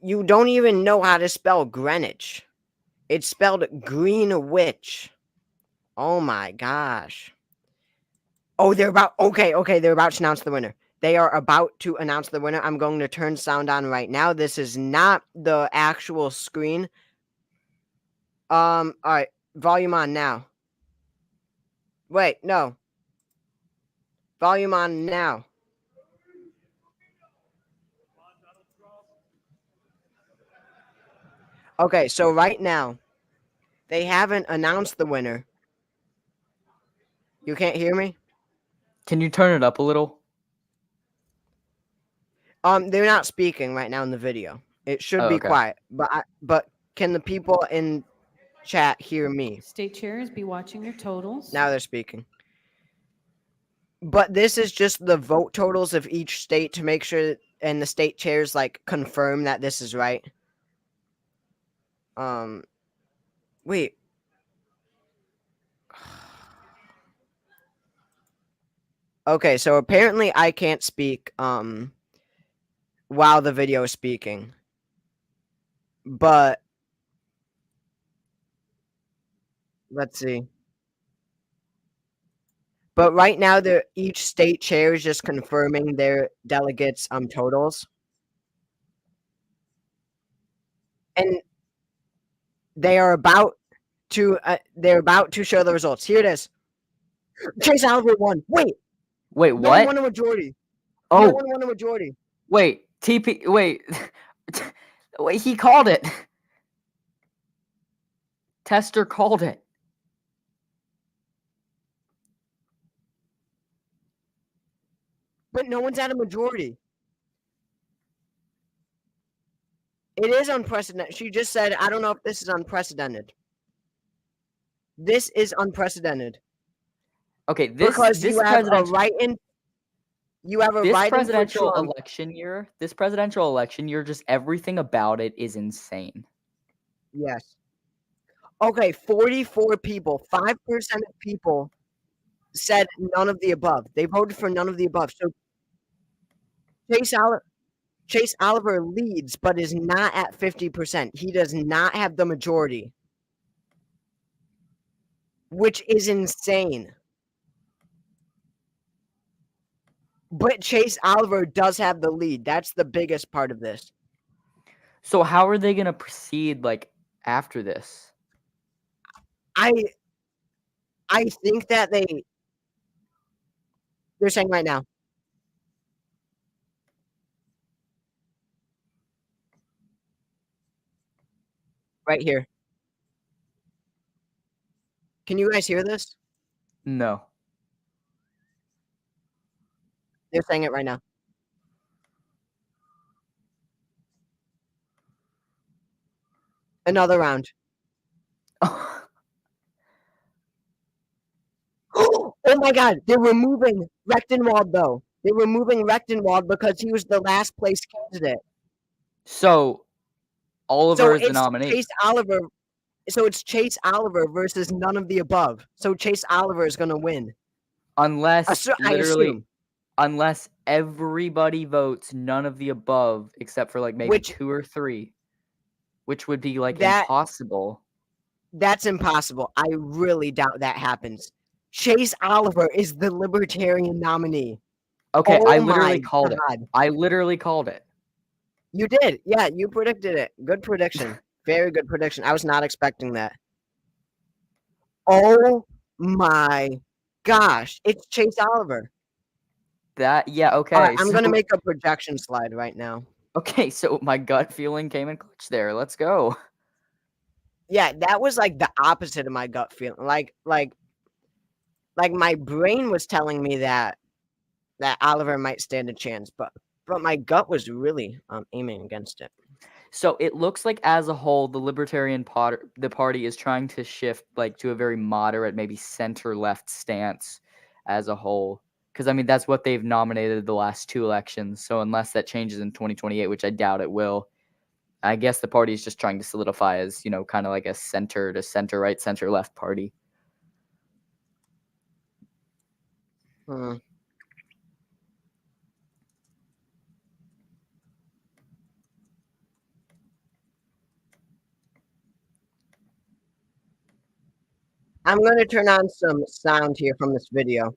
you don't even know how to spell Greenwich. It's spelled Greenwich. Oh my gosh. Oh, they're about okay, they're about to announce the winner. They are about to announce the winner. I'm going to turn sound on right now. This is not the actual screen. All right, volume on now. Wait, no. Volume on now. Okay, so right now, they haven't announced the winner. You can't hear me? Can you turn it up a little? They're not speaking right now in the video. It should Oh, be okay. quiet, but can the people in chat hear me? State chairs, be watching your totals. Now they're speaking. But this is just the vote totals of each state to make sure, and the state chairs like confirm that this is right. Wait. Okay, so apparently I can't speak while the video is speaking. But let's see. But right now each state chair is just confirming their delegates totals. And they're about to show the results. Here it is. Chase Oliver won. Wait, Wait, no one what? won a majority. Oh, No one won a majority. wait. Wait. Wait, he called it. Tester called it. But no one's at a majority. It is unprecedented. She just said, I don't know if this is unprecedented. This is unprecedented. Okay, this Because this you have a presidential write-in. You have a this write-in for presidential Trump. election year, just everything about it is insane. Yes. Okay, 44 people, 5% of people said none of the above. They voted for none of the above. So Chase Oliver leads, but is not at 50%. He does not have the majority, which is insane. But Chase Oliver does have the lead. That's the biggest part of this. So how are they gonna proceed like after this? I think that they're saying right now. Right here. Can you guys hear this? No. They're saying it right now. Another round. Oh my God! They're removing Rechtenwald though. They're removing Rechtenwald because he was the last place candidate. So Oliver So is the it's nominee. Chase Oliver. So it's Chase Oliver versus none of the above. So Chase Oliver is going to win. Unless I literally assume. unless everybody votes none of the above except for like maybe Which 2 or 3, which would be like that impossible. that's impossible. I really doubt that happens. Chase Oliver is the Libertarian nominee. Okay, I Oh literally my called it. God. I literally called it. You did. Yeah, you predicted it. Good prediction. Very good prediction. I was not expecting that. Oh my gosh. It's Chase Oliver. That yeah, All right, okay. I'm So going to make a projection slide right now. okay, so my gut feeling came in clutch there. Let's go. Yeah, that was like the opposite of my gut feeling. Like my brain was telling me that Oliver might stand a chance, but my gut was really aiming against it. So it looks like as a whole, the Libertarian party is trying to shift like to a very moderate, maybe center left stance as a whole. Because I mean that's what they've nominated the last 2 elections. So unless that changes in 2028, which I doubt it will, I guess the party is just trying to solidify as, kind of like a center to center right, center left party. Hmm. I'm going to turn on some sound here from this video.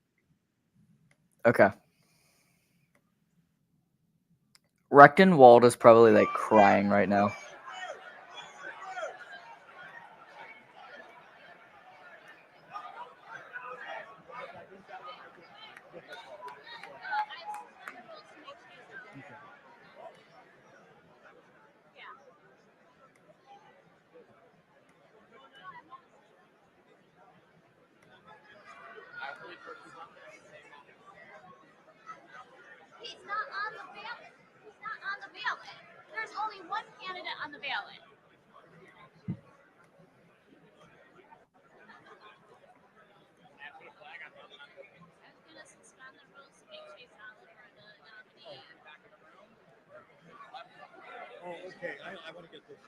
Okay. Rechtenwald is probably like crying right now. He's not on the ballot. He's not on the ballot. There's only one candidate on the ballot. I was gonna suspend the rules to make Chase Oliver the nominee. Oh, okay. I want to get this.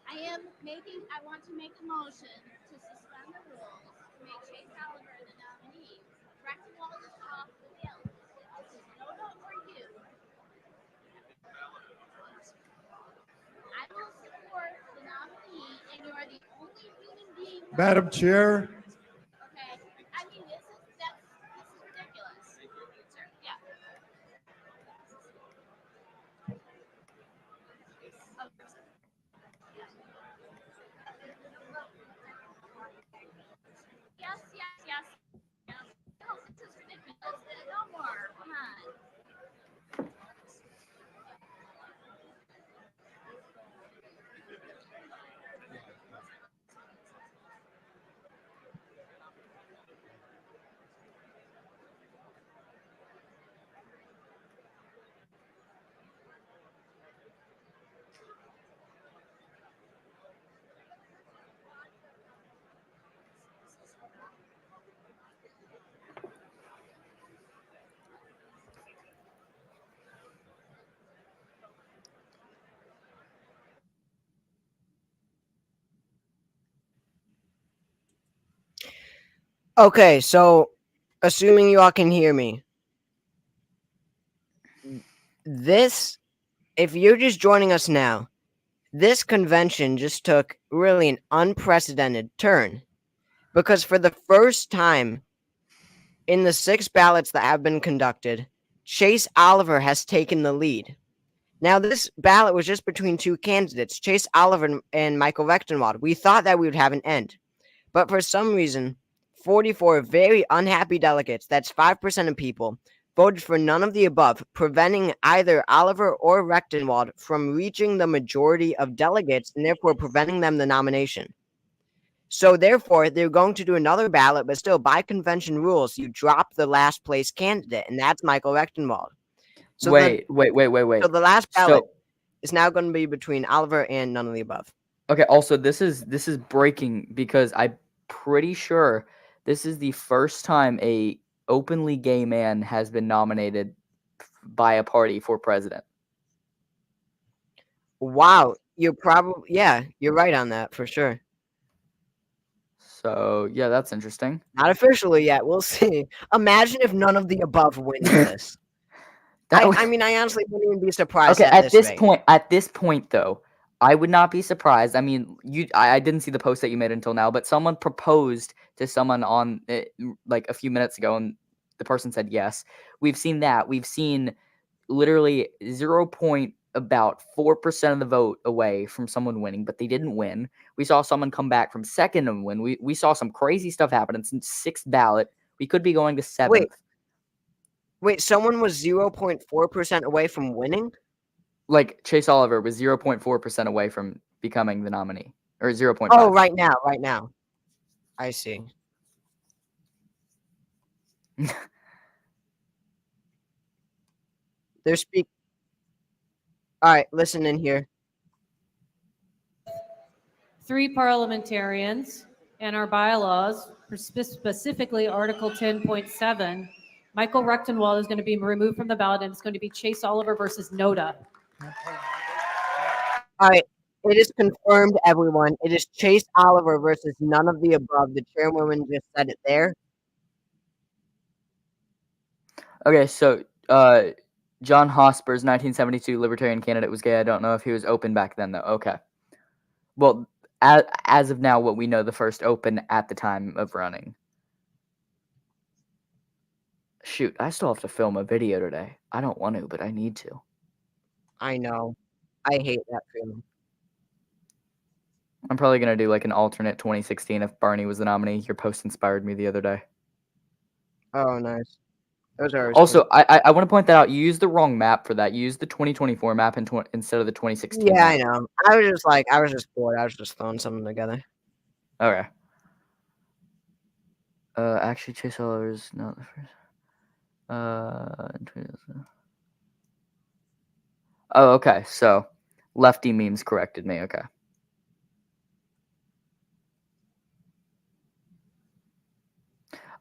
I want to make a motion to suspend the rules to make Chase Oliver the nominee. Rectenwald is off the ballot. This is no vote for you. I will support the nominee, and you are the only human being. Madam Chair, Okay. I mean, this is ridiculous. Sir, yeah. Yes, yes, yes. No, this is ridiculous. No more. Come on. Okay, so assuming you all can hear me, if you're just joining us now, this convention just took really an unprecedented turn because for the first time in the 6 ballots that have been conducted, Chase Oliver has taken the lead. Now, this ballot was just between 2 candidates, Chase Oliver and Michael Rechtenwald. We thought that we would have an end, but for some reason, 44 very unhappy delegates, that's 5% of people, voted for none of the above, preventing either Oliver or Rechtenwald from reaching the majority of delegates and therefore preventing them the nomination. So therefore, they're going to do another ballot, but still, by convention rules, you drop the last place candidate, and that's Michael Rechtenwald. So Wait. So the last ballot is now going to be between Oliver and none of the above. Okay, also this is breaking because I'm pretty sure this is the first time a openly gay man has been nominated by a party for president. Wow, you're right on that for sure. So yeah, that's interesting. Not officially yet. We'll see. Imagine if none of the above wins this. That I would- mean, I honestly wouldn't even be surprised okay, at at this rate. point, though, I would not be surprised. I mean, I didn't see the post that you made until now, but someone proposed to someone on like a few minutes ago, and the person said yes. We've seen that. We've seen literally 0.4% of the vote away from someone winning, but they didn't win. We saw someone come back from second and win. We saw some crazy stuff happen. It's in 6th ballot. We could be going to 7th. Wait, someone was 0.4% away from winning? Like Chase Oliver was 0.4% away from becoming the nominee, or 0.5. Oh, right now. I see. They're All right, listen in here. 3 parliamentarians and our bylaws, specifically Article 10.7, Michael Rechtenwald is going to be removed from the ballot, and it's going to be Chase Oliver versus Noda. All right, it is confirmed, everyone. It is Chase Oliver versus none of the above. The chairwoman just said it there. Okay, so John Hosper's 1972 Libertarian candidate was gay. I don't know if he was open back then, though. Okay. Well, as of now, what we know, the first open at the time of running. Shoot, I still have to film a video today. I don't want to, but I need to. I know. I hate that feeling. I'm probably going to do like an alternate 2016 if Barney was the nominee. Your post inspired me the other day. Oh, nice. Those are Also, I want to point that out. You used the wrong map for that. You used the 2024 map instead of the 2016 Yeah, map. I know. I was just bored. I was just throwing something together. Okay. Actually, Chase Oliver's not the first. Oh, okay. So, lefty memes corrected me. Okay.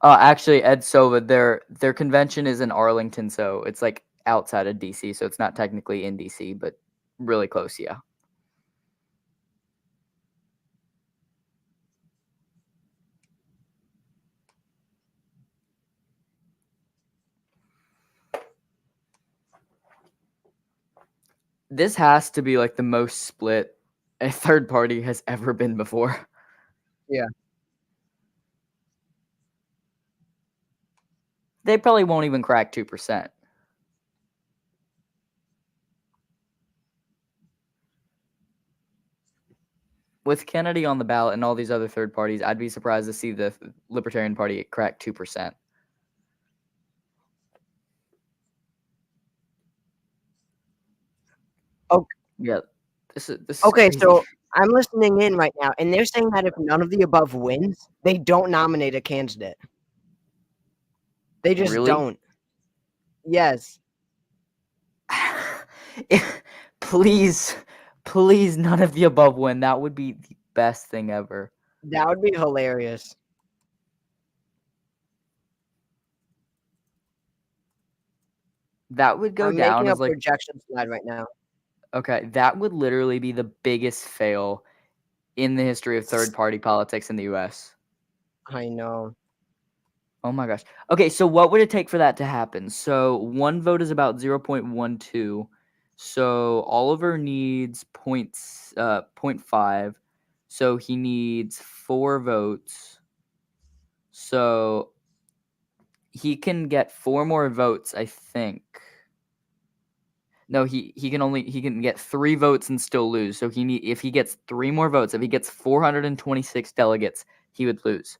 Actually, Ed Sova, their convention is in Arlington, so it's like outside of DC, so it's not technically in DC, but really close, yeah. This has to be like the most split a third party has ever been before. Yeah. They probably won't even crack 2%. With Kennedy on the ballot and all these other third parties, I'd be surprised to see the Libertarian Party crack 2%. Okay. Yeah. This is Okay, crazy. so I'm listening in right now, and they're saying that if none of the above wins, they don't nominate a candidate. They just Really? don't. Yes. Please, none of the above win. That would be the best thing ever. That would be hilarious. That would go I'm down making a as like projection slide right now. okay. That would literally be the biggest fail in the history of third party politics in the U.S. I know. Oh my gosh. Okay, so what would it take for that to happen? So one vote is about 0.12. So Oliver needs 0.5. So he needs 4 votes. So he can get 4 more votes, I think. No, he can get 3 votes and still lose. So if he gets 3 more votes, if he gets 426 delegates, he would lose.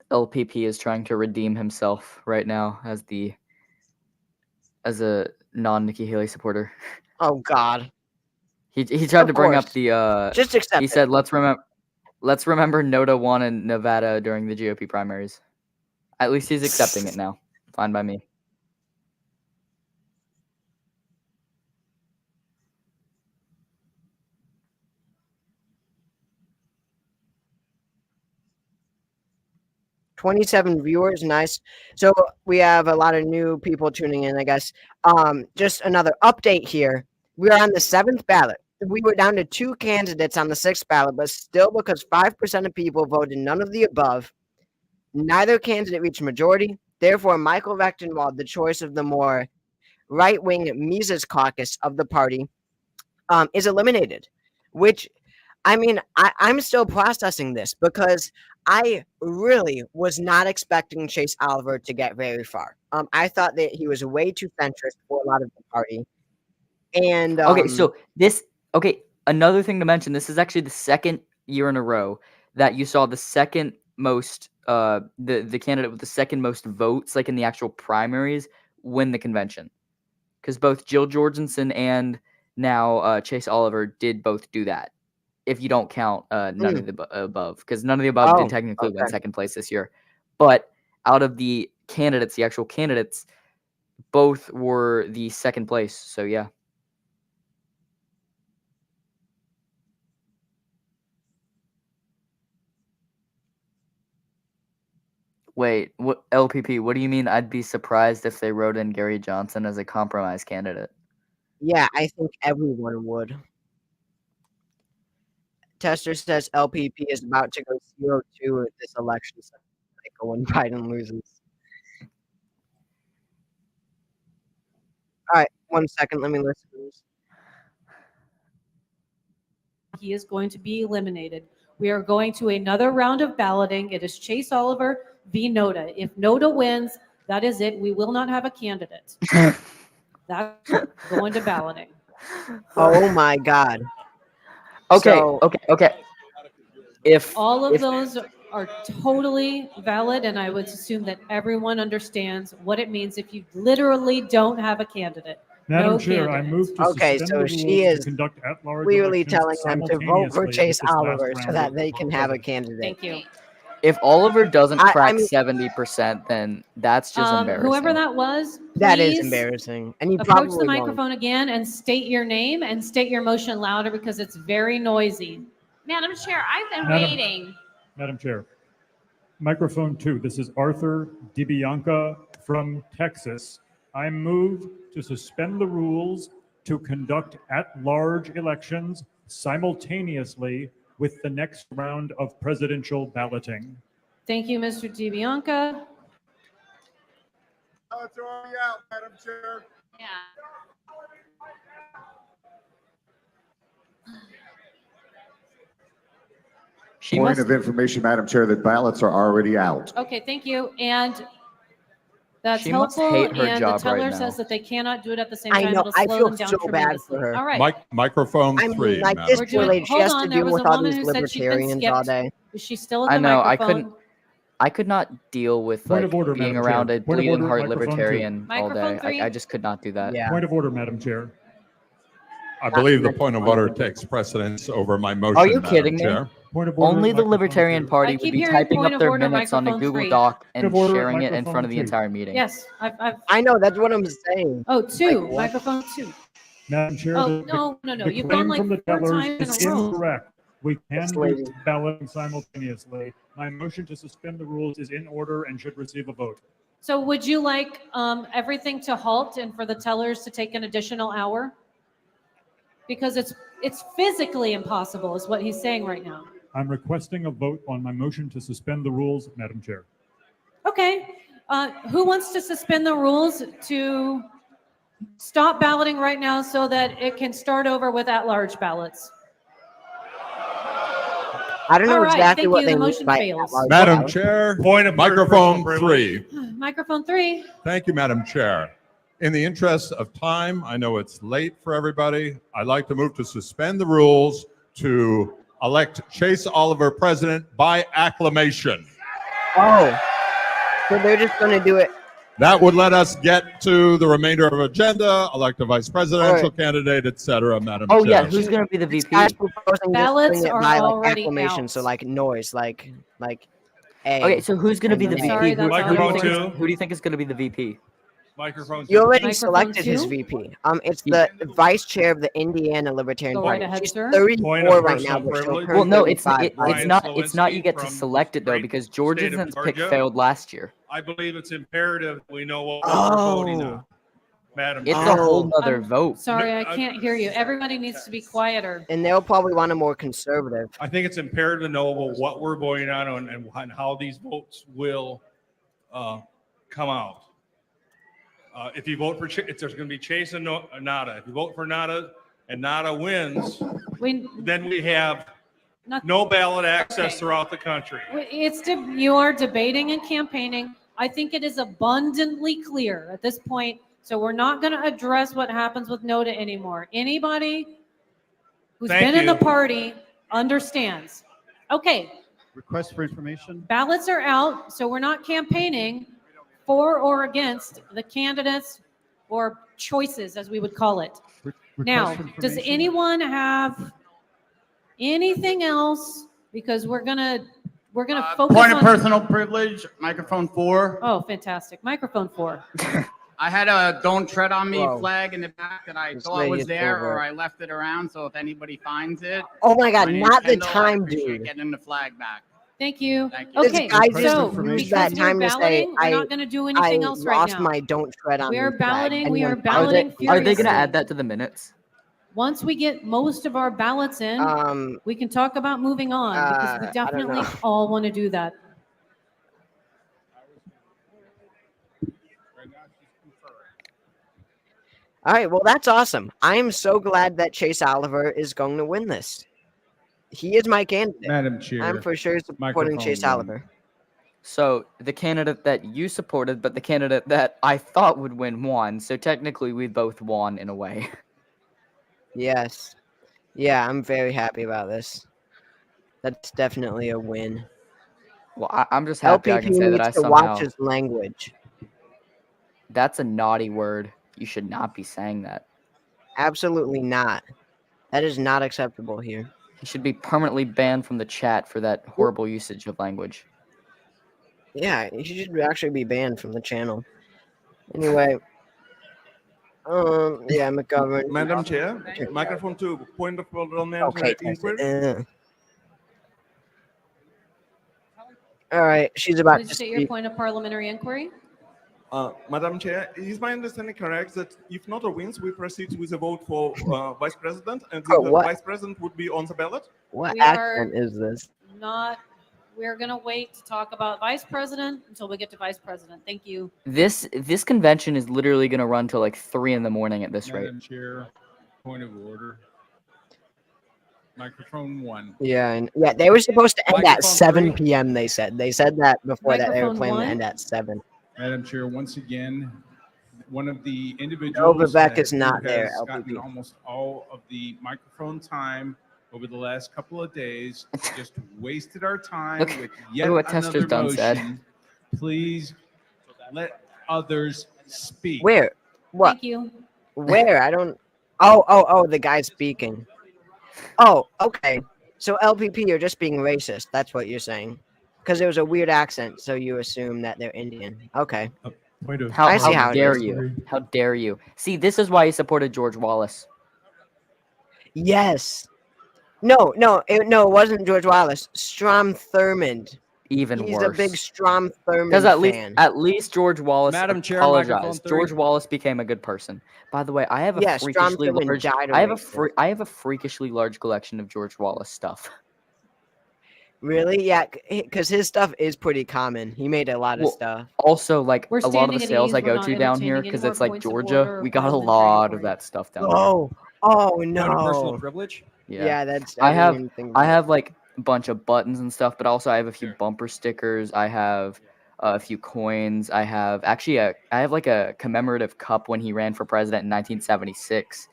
LPP is trying to redeem himself right now as a non-Nikki Haley supporter. Oh God. He tried Of to bring up course. the Just accept he it. said let's remember Noda won in Nevada during the GOP primaries. At least he's accepting it now. Fine by me. 27 viewers, nice. So we have a lot of new people tuning in, I guess. Just another update here. We are on the 7th ballot. We were down to 2 candidates on the 6th ballot, but still, because 5% of people voted none of the above, neither candidate reached majority. Therefore, Michael Rechtenwald, the choice of the more right-wing Mises caucus of the party, is eliminated. Which, I mean, I'm still processing this because I really was not expecting Chase Oliver to get very far. I thought that he was way too centrist for a lot of the party. And Okay, so another thing to mention, this is actually the second year in a row that you saw the second most the candidate with the second most votes, like in the actual primaries, win the convention. Because both Jill Jorgensen and now Chase Oliver did both do that. If you don't count none of the above, because none of the above did technically win second place this year. But out of the candidates, the actual candidates, both were the second place. So yeah. Wait, what LPP? What do you mean? I'd be surprised if they wrote in Gary Johnson as a compromise candidate. yeah, I think everyone would. Tester says LPP is about to go 0-2 at this election cycle when Biden loses. All right, 1 second. Let me listen to this. He is going to be eliminated. We are going to another round of balloting. It is Chase Oliver v. Noda. If Noda wins, that is it. We will not have a candidate. That's going to balloting. Oh my God. Okay, So- okay. If All of those are totally valid, and I would assume that everyone understands what it means if you literally don't have a candidate. Madam No Chair, I candidates. move to Okay, suspend so the she rules is to conduct at-large clearly elections telling them to vote for simultaneously Chase with this last Oliver so round that of they can have a president. candidate. Thank you. if Oliver doesn't I crack mean- 70%, then that's just embarrassing. Whoever that was, That is please embarrassing. And you approach the probably won't. microphone again and state your name and state your motion louder because it's very noisy. Madam Chair, I've been Madam- waiting. Madam Chair. Microphone 2, this is Arthur DiBianca from Texas. I move to suspend the rules to conduct at-large elections simultaneously with the next round of presidential balloting. Thank you, Mr. DiBianca. Ballots are already out, Madam Chair. Yeah. She Point must, of information, Madam Chair, that ballots are already out. Okay, thank you. And that's She must helpful. hate her And the job right teller now. says that they cannot do it at the same I time. know, It'll I slow feel them down so bad tremendously. for her. All right. Microphone I mean, 3, like Madam this We're doing- relate. She hold has on, to there deal was with a all woman these who said she'd been libertarians all skipped. day. Is she still at I the know, microphone? I could not deal with Point like of order, being Madam around Chair. a Point of bleeding order, heart microphone 2. libertarian all Microphone day. 3. I just could not do that. Yeah. Point of order, Madam Chair. I believe the point of order takes precedence over my motion, Are you Madam kidding me? Chair. Point of order, Only the microphone Libertarian 2. Party I would keep be hearing typing point up of their order, minutes on a microphone Google 3. Doc and Point of order, sharing it in microphone front of the 2. entire meeting. Yes, I've I know, that's what I'm saying. oh, 2, Like what? microphone 2. Madam Chair, Oh, the no. the You've claim gone like from the 4 tellers times is in a row. incorrect. We can This do lady. balloting simultaneously. My motion to suspend the rules is in order and should receive a vote. So would you like everything to halt and for the tellers to take an additional hour? Because it's physically impossible is what he's saying right now. I'm requesting a vote on my motion to suspend the rules, Madam Chair. Okay. Who wants to suspend the rules to stop balloting right now so that it can start over with at-large ballots? I don't know All right, exactly thank what you. they The mean motion by fails. at-large Madam ballot. Chair, Point of microphone order, 3. Microphone 3. Thank you, Madam Chair. In the interest of time, I know it's late for everybody. I'd like to move to suspend the rules to elect Chase Oliver president by acclamation. Oh, so they're just going to do it. That would let us get to the remainder of agenda, elect a vice presidential Right. candidate, etc., Madam Oh Chair. yeah, who's gonna be the This VP? guy's proposing Ballots just doing are it by like already acclamation, out. so like noise, like A. Okay, so who's gonna be the I'm VP? sorry, Who, that's who do you Microphone think is, 2. who do you think is gonna be the VP? Microphone You two. already Microphone selected his two? VP. It's the vice chair of the Indiana Libertarian Go Party. right ahead, She's sir. 34 Point of right now, personal but she'll privilege. turn Well, no, it's 35. Ryan it's not you Slowinski get to from select it though, great because state of Georgia's pick Georgia. failed last year. I believe it's imperative we know what we're voting on, Madam It's Chair. a whole Oh. nother vote. Sorry, I No, can't hear you. Everybody needs to be quieter. And they'll probably want a more conservative. I think it's imperative to know about what we're voting on and how these votes will come out. If you vote for, if there's going to be Chase and Nada. If you vote for Nada and Nada wins, then we have no ballot access throughout the country. You are debating and campaigning. I think it is abundantly clear at this point. So we're not going to address what happens with NOTA anymore. Anybody who's Thank been in the you. party understands. Okay, Request for information? ballots are out, so we're not campaigning for or against the candidates or choices, as we would call it. Now, does anyone have anything else? Because we're gonna focus Point on of personal privilege, microphone 4. Oh, fantastic! Microphone 4. I had a "Don't Tread on Me" Whoa. flag in the back that I This thought lady was is there, over or it. I left it around. So if anybody finds it, Oh my God, my name's not the Kendall, I'd time, appreciate dude. Getting the flag back. Thank you. Thank you. Okay, This guy so just used because that we're time to say, balloting, we're not going to do anything else right lost now. my don't tread on We me are flag. balloting. We are Anyone find balloting it? Are they going to furiously. add that to the minutes? Once we get most of our ballots in, we can talk about moving on because we I don't definitely know. all want to do that. All right, well, that's awesome. I am so glad that Chase Oliver is going to win this. He is my candidate. Madam Chair. I'm for sure supporting Microphone Chase one. Oliver. So the candidate that you supported, but the candidate that I thought would win won. So technically, we both won in a way. Yes. Yeah, I'm very happy about this. That's definitely a win. Well, I'm just happy I LPP can say that needs I to watch somehow. his language. That's a naughty word. You should not be saying that. Absolutely not. That is not acceptable here. He should be permanently banned from the chat for that horrible usage of language. Yeah, he should actually be banned from the channel. Anyway, yeah, McGovern. Madam Chair, microphone 2, point of parliamentary Okay, inquiry. All right, she's about Please to state your speak. point of parliamentary inquiry. Madam Chair, is my understanding correct that if Nota wins, we proceed with a vote for Vice President, and Oh, the what? Vice President would be on the ballot? What We accent are is this? We're going to wait to talk about vice president until we get to vice president. Thank you. This convention is literally going to run till like 3 in the morning at this rate. Madam Chair, point of order. Microphone 1. Yeah, and yeah, they were supposed to end at Microphone 7 3. p.m. They said that before that they were Microphone planning to 1. end at 7. Madam Chair, once again, one of the individuals Vivek is who not there, has gotten LPP. almost all of the microphone time over the last couple of days, just wasted our time Look- with look yet what Tester's another done said. motion. Please let others speak. Where? What? Thank you. Where? I don't. Oh, the guy speaking. Oh, okay. So LPP, you're just being racist. That's what you're saying. Because it was a weird accent, so you assume that they're Indian. Okay. How, I see how it dare is. you? How dare you? See, this is why he supported George Wallace. Yes. No, it wasn't George Wallace. Strom Thurmond. Even He's worse. a big Strom Thurmond Because fan. at least George Wallace Madam Chair, microphone apologized. 3. George Wallace became a good person. By the way, I have a Yeah, Strom freakishly Thurmond large. died I have racist. I have a freakishly large collection of George Wallace stuff. Really? Yeah, because his stuff is pretty common. He made a lot of Well, stuff. Also, like We're a lot of the standing at sales ease. I We're go not to down here, entertaining because any it's more like points of Georgia, order or we got a parliamentary lot of inquiry. that stuff down here. Oh Point of personal no. privilege. Yeah, that's. I didn't have even think I about it. have like a bunch of buttons and stuff, but also I have a few bumper stickers. I have a few coins. I have like a commemorative cup when he ran for president in 1976.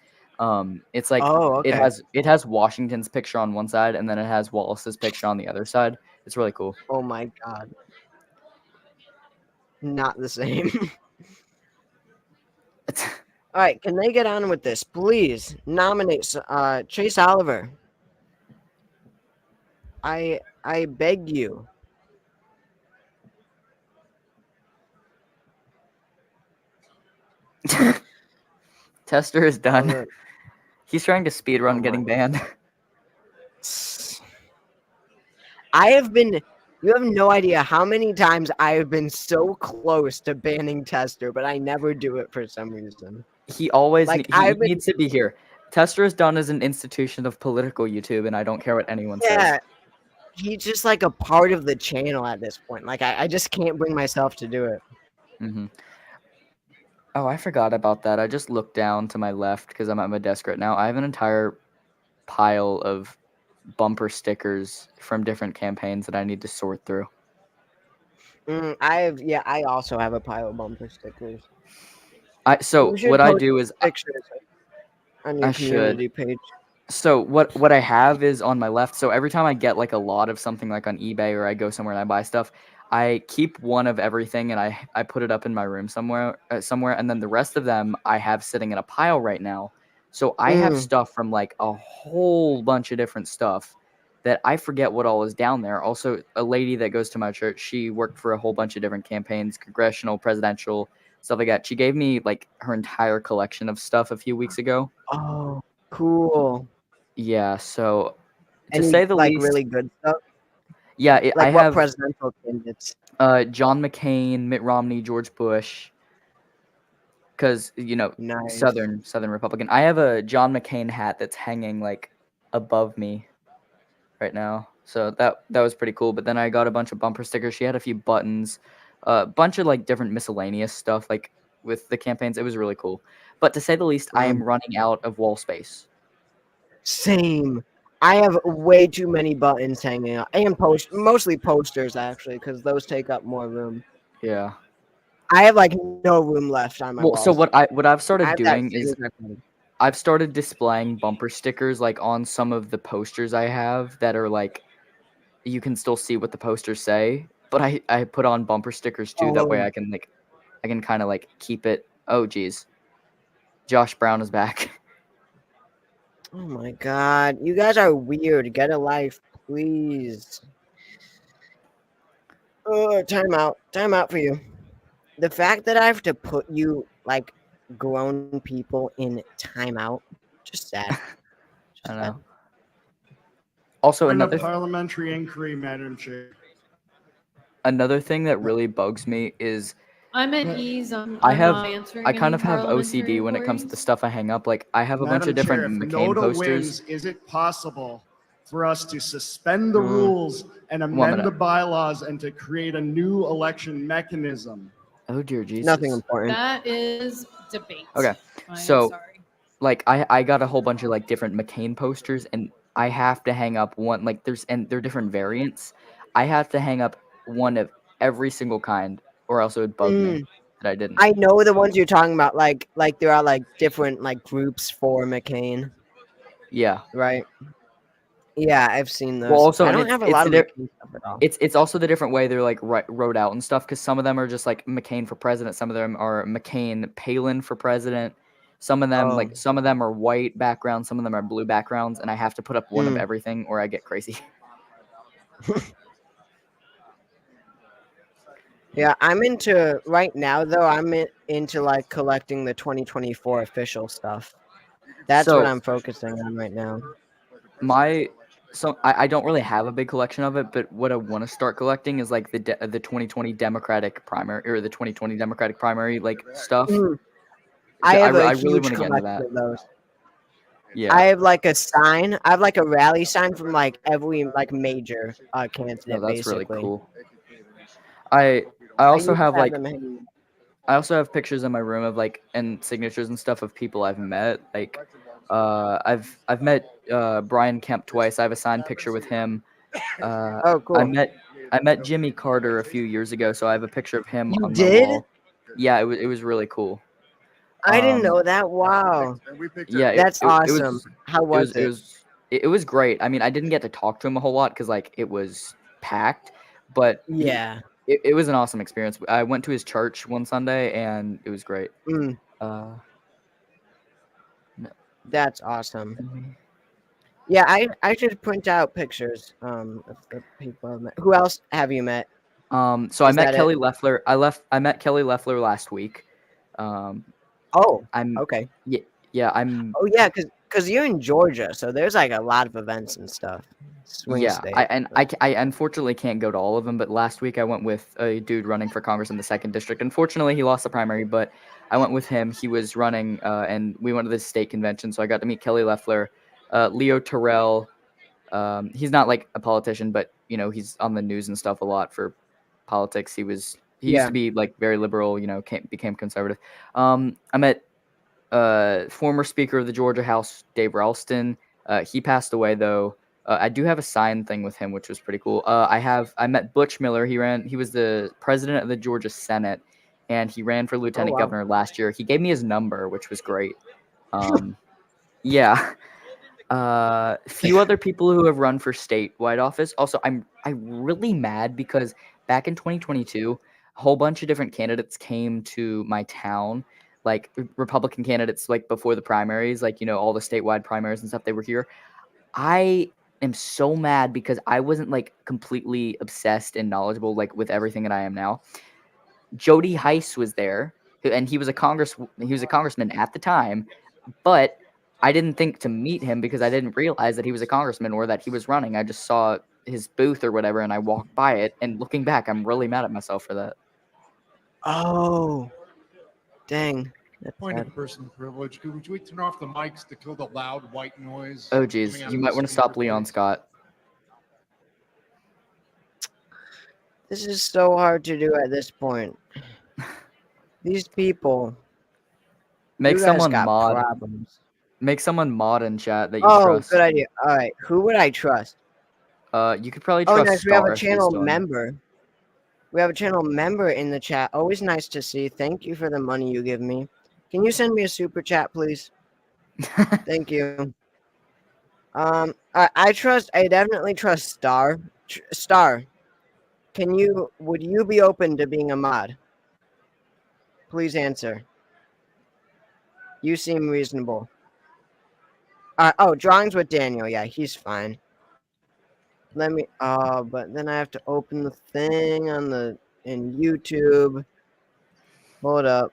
It's like Oh, it okay. has Washington's picture on one side, and then it has Wallace's picture on the other side. It's really cool. Oh my god. Not the same. All right, can they get on with this, please? Nominate Chase Oliver. I beg you. Tester is done. Love it. He's trying to speedrun Oh getting my. banned. I have been. You have no idea how many times I have been so close to banning Tester, but I never do it for some reason. He always Like, he I've been. needs to be here. Tester is done as an institution of political YouTube, and I don't care what anyone Yeah, says. he's just like a part of the channel at this point. Like, I just can't bring myself to do it. Mm-hmm. Oh, I forgot about that. I just looked down to my left because I'm at my desk right now. I have an entire pile of bumper stickers from different campaigns that I need to sort through. I also have a pile of bumper stickers. So You should what I post do is pictures on your I should. community page. So what I have is on my left. So every time I get like a lot of something like on eBay or I go somewhere and I buy stuff, I keep one of everything and I put it up in my room somewhere, and then the rest of them I have sitting in a pile right now. So I have stuff from like a whole bunch of different stuff that I forget what all is down there. Also, a lady that goes to my church, she worked for a whole bunch of different campaigns, congressional, presidential, stuff like that. She gave me like her entire collection of stuff a few weeks ago. Oh, cool. Yeah, so to Any say the like least, really good stuff? yeah, I Like what have presidential candidates? John McCain, Mitt Romney, George Bush, because Nice. Southern Republican. I have a John McCain hat that's hanging like above me right now, so that was pretty cool. But then I got a bunch of bumper stickers. She had a few buttons, a bunch of like different miscellaneous stuff like with the campaigns. It was really cool. But to say the least, I am running out of wall space. Same. I have way too many buttons hanging up, and mostly posters actually, because those take up more room. Yeah. I have like no room left on my Well, walls. so what I've started I have that doing is same exact thing. I've started displaying bumper stickers like on some of the posters I have that are like you can still see what the posters say, but I put on bumper stickers too. That way Oh. I can kind of like keep it. Oh geez, Josh Brown is back. Oh my god, you guys are weird. Get a life, please. Time out for you. The fact that I have to put you like grown people in timeout, just sad. I don't know. Also, In a another parliamentary inquiry, Madam Chair. thing that really bugs me is I'm at ease. I'm I not answering kind any of have parliamentary OCD when it comes to the inquiries. stuff I hang up. Like I have a bunch of Madam Chair, different if McCain NOTA posters. wins, is it possible for us to suspend the rules and amend minute. the bylaws and to create a new election mechanism? Oh dear Jesus. Nothing important. That is debate. Okay, I'm so sorry. like I got a whole bunch of like different McCain posters, and I have to hang up one like they're different variants. I have to hang up one of every single kind, or else it would bug me that I didn't. I know the ones you're talking about. Like there are like different like groups for McCain, Yeah. right? Yeah, I've seen those. Well, also, I and don't have a it's lot of the McCain stuff at all. it's also the different way they're like wrote out and stuff. Because some of them are just like McCain for president. Some of them are McCain Palin for president. Some of them are white backgrounds. Some of them are blue backgrounds, and I have to put up one of everything, or I get crazy. Yeah, I'm into right now though. Into like collecting the 2024 official stuff. That's what I'm focusing on right now. I don't really have a big collection of it, but what I want to start collecting is like the 2020 Democratic primary or the 2020 Democratic primary like stuff. I have a really huge want to get into that. collection of those. Yeah. I have like a sign. I have like a rally sign from like every like major candidate. No, that's basically. really cool. I also used to have like them hanging. I also have pictures in my room of like and signatures and stuff of people I've met. Like I've met Brian Kemp twice. I have a signed picture with him. Oh, cool. I met Jimmy Carter a few years ago, so I have a picture of him You on did? my wall. Yeah, it was really cool. I didn't know that. Wow. Yeah, That's awesome. How was it? It was great. I mean, I didn't get to talk to him a whole lot because like it was packed, but Yeah. It was an awesome experience. I went to his church one Sunday and it was great. That's awesome. Yeah, I should print out pictures of the people I've met. Who else have you met? So I met Kelly Loeffler. I met Kelly Loeffler last week. Oh, I'm okay. yeah, I'm Oh, yeah, because you're in Georgia, so there's, like, a lot of events and stuff. Swing yeah, state. I unfortunately can't go to all of them, but last week I went with a dude running for Congress in the 2nd district. Unfortunately, he lost the primary, but I went with him. He was running, and we went to the state convention, so I got to meet Kelly Loeffler, Leo Terrell. He's not like a politician, but you know he's on the news and stuff a lot for politics. He used Yeah. to be like very liberal, you know, became conservative. I met former Speaker of the Georgia House, Dave Ralston. He passed away though. I do have a sign thing with him, which was pretty cool. I met Butch Miller. He was the president of the Georgia Senate, and he ran for lieutenant wow. governor last year. He gave me his number, which was great. Yeah. Few other people who have run for statewide office. Also, I'm really mad because back in 2022, a whole bunch of different candidates came to my town, like Republican candidates, like before the primaries, like you know all the statewide primaries and stuff. They were here. I am so mad because I wasn't like completely obsessed and knowledgeable like with everything that I am now. Jody Heiss was there, and he was a congressman at the time, but I didn't think to meet him because I didn't realize that he was a congressman or that he was running. I just saw his booth or whatever, and I walked by it. And looking back, I'm really mad at myself for that. Oh, dang. That's Point sad. of personal privilege. Could we turn off the mics to kill the loud white noise? Oh, geez. coming out You of might the want to speaker, stop Leon please? Scott. This is so hard to do at this point. These people. Make you guys someone got mod. problems. Make someone mod in chat that you Oh, trust. good idea. All right. Who would I trust? You could probably Oh, trust nice. We have Star a if he's channel still in there. member. We have a channel member in the chat. Always nice to see. Thank you for the money you give me. Can you send me a super chat, please? Thank you. I definitely trust Star. Star, would you be open to being a mod? Please answer. You seem reasonable. Oh, drawings with Daniel. Yeah, he's fine. But then I have to open the thing in YouTube. Hold up.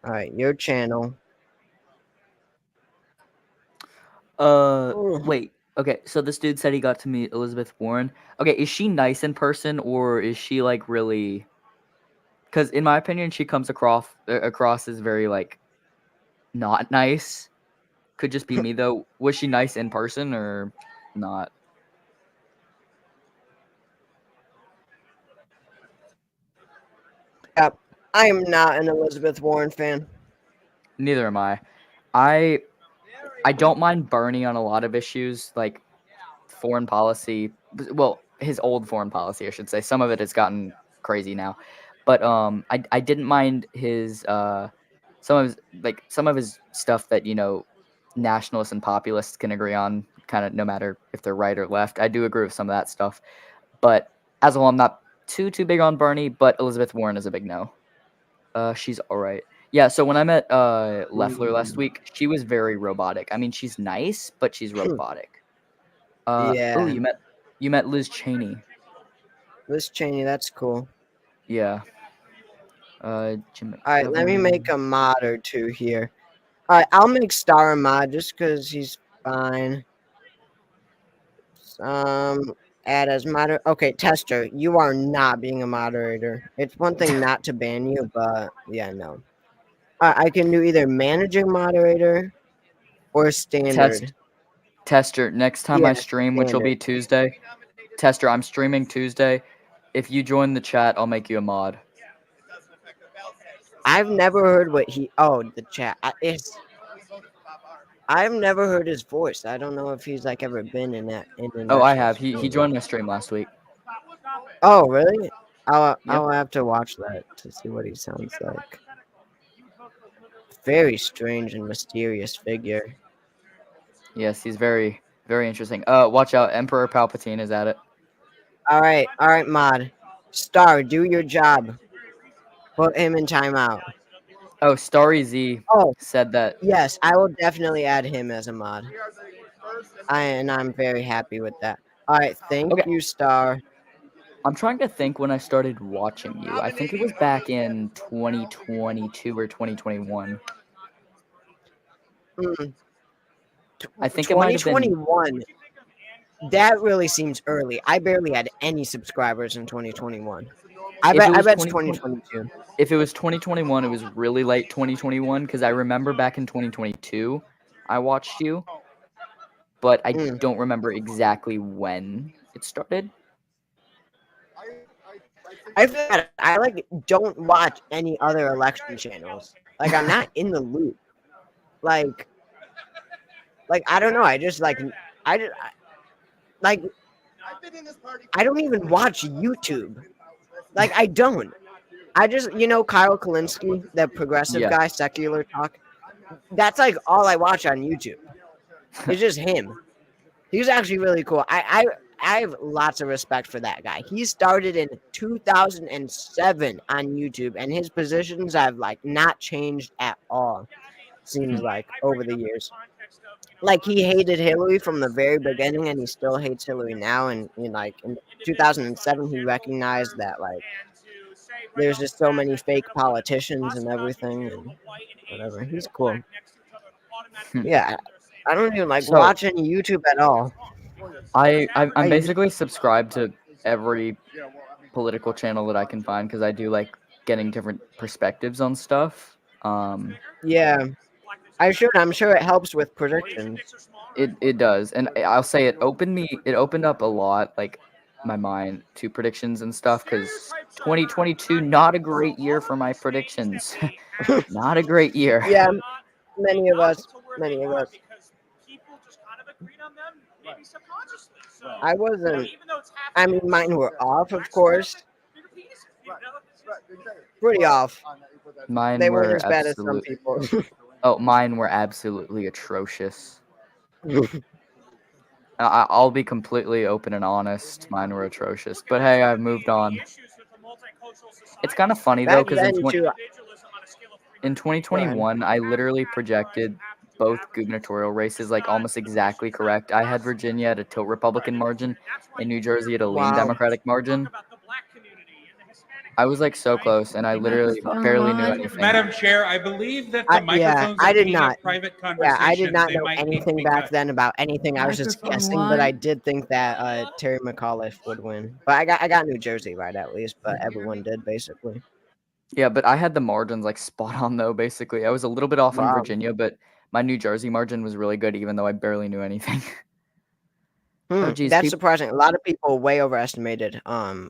All right, your channel. Wait. Okay, so this dude said he got to meet Elizabeth Warren. Okay, is she nice in person or is she like really? Because in my opinion, she comes across as very like not nice. Could just be me though. Was she nice in person or not? Yep, I am not an Elizabeth Warren fan. Neither am I. I don't mind Bernie on a lot of issues, like foreign policy. Well, his old foreign policy, I should say. Some of it has gotten crazy now, but I didn't mind his some of his stuff that you know nationalists and populists can agree on, kind of no matter if they're right or left. I do agree with some of that stuff, but as a whole, I'm not too big on Bernie. But Elizabeth Warren is a big no. She's all right. Yeah, so when I met Loeffler last week, she was very robotic. I mean, she's nice, but she's robotic. Yeah. Oh, you met Liz Cheney. Liz Cheney, that's cool. Yeah. All right, let me make a mod or two here. All right, I'll make Star a mod just because he's fine. Add as moderator. Okay, Tester, you are not being a moderator. It's one thing not to ban you, but yeah, no. I can do either managing moderator or standard. Tester, next time I Yeah, stream, which will be standard. Tuesday. Tester, I'm streaming Tuesday. If you join the chat, I'll make you a mod. I've never heard the chat. I've never heard his voice. I don't know if he's like ever been in that. Oh, I have. He joined my stream last week. Oh, really? I'll have to watch that to see what he sounds like. Very strange and mysterious figure. Yes, he's very, very interesting. Watch out, Emperor Palpatine is at it. All right, mod. Star, do your job. Put him in timeout. Oh, Starry Z said that. Yes, I will definitely add him as a mod. I'm very happy with that. All right, thank you, Star. I'm trying to think when I started watching you. I think it was back in 2022 or 2021. I think it might have been 2021. That really seems early. I barely had any subscribers in 2021. I bet it's 2022. If it was 2021, it was really late 2021 because I remember back in 2022 I watched you, but I don't remember exactly when it started. I feel that I don't watch any other election channels. Like I'm not in the loop. Like I don't know. I just like I just like I don't even watch YouTube. Like I don't. I just Kyle Kalinske, the progressive guy, secular talk. That's like all I watch on YouTube. It's just him. He's actually really cool. I have lots of respect for that guy. He started in 2007 on YouTube, and his positions have not changed at all. Seems like over the years. Like he hated Hillary from the very beginning, and he still hates Hillary now. And in 2007, he recognized that there's just so many fake politicians and everything, and whatever. He's cool. Yeah, I don't even watch any YouTube at all. I'm basically subscribed to every political channel that I can find because I do like getting different perspectives on stuff. Yeah, I'm sure it helps with predictions. It does, and I'll say it opened up a lot, like my mind to predictions and stuff. Because 2022, not a great year for my predictions. Not a great year. Yeah, many of us. I wasn't. I mean, mine were off, of course. Pretty off. Mine They were weren't as bad as some people. Oh, mine were absolutely atrocious. I'll be completely open and honest. Mine were atrocious. But hey, I've moved on. It's kind of funny, though, because in 2021, I literally projected both gubernatorial races almost exactly correct. I had Virginia at a tilt Republican margin and New Jersey at a lean Democratic margin. I was so close, and I literally barely knew anything. Madam Chair, I believe that the microphones I did picking not. up private conversations. Yeah, I did not They know might need to anything be back cut. then about anything. I was just guessing, but I did think that Terry McAuliffe would win. But I got New Jersey right at least, but everyone did basically. Yeah, but I had the margins spot on though. Basically, I was a little bit off on Virginia, but my New Jersey margin was really good, even though I barely knew anything. Oh, geez, That's surprising. A lot of people way overestimated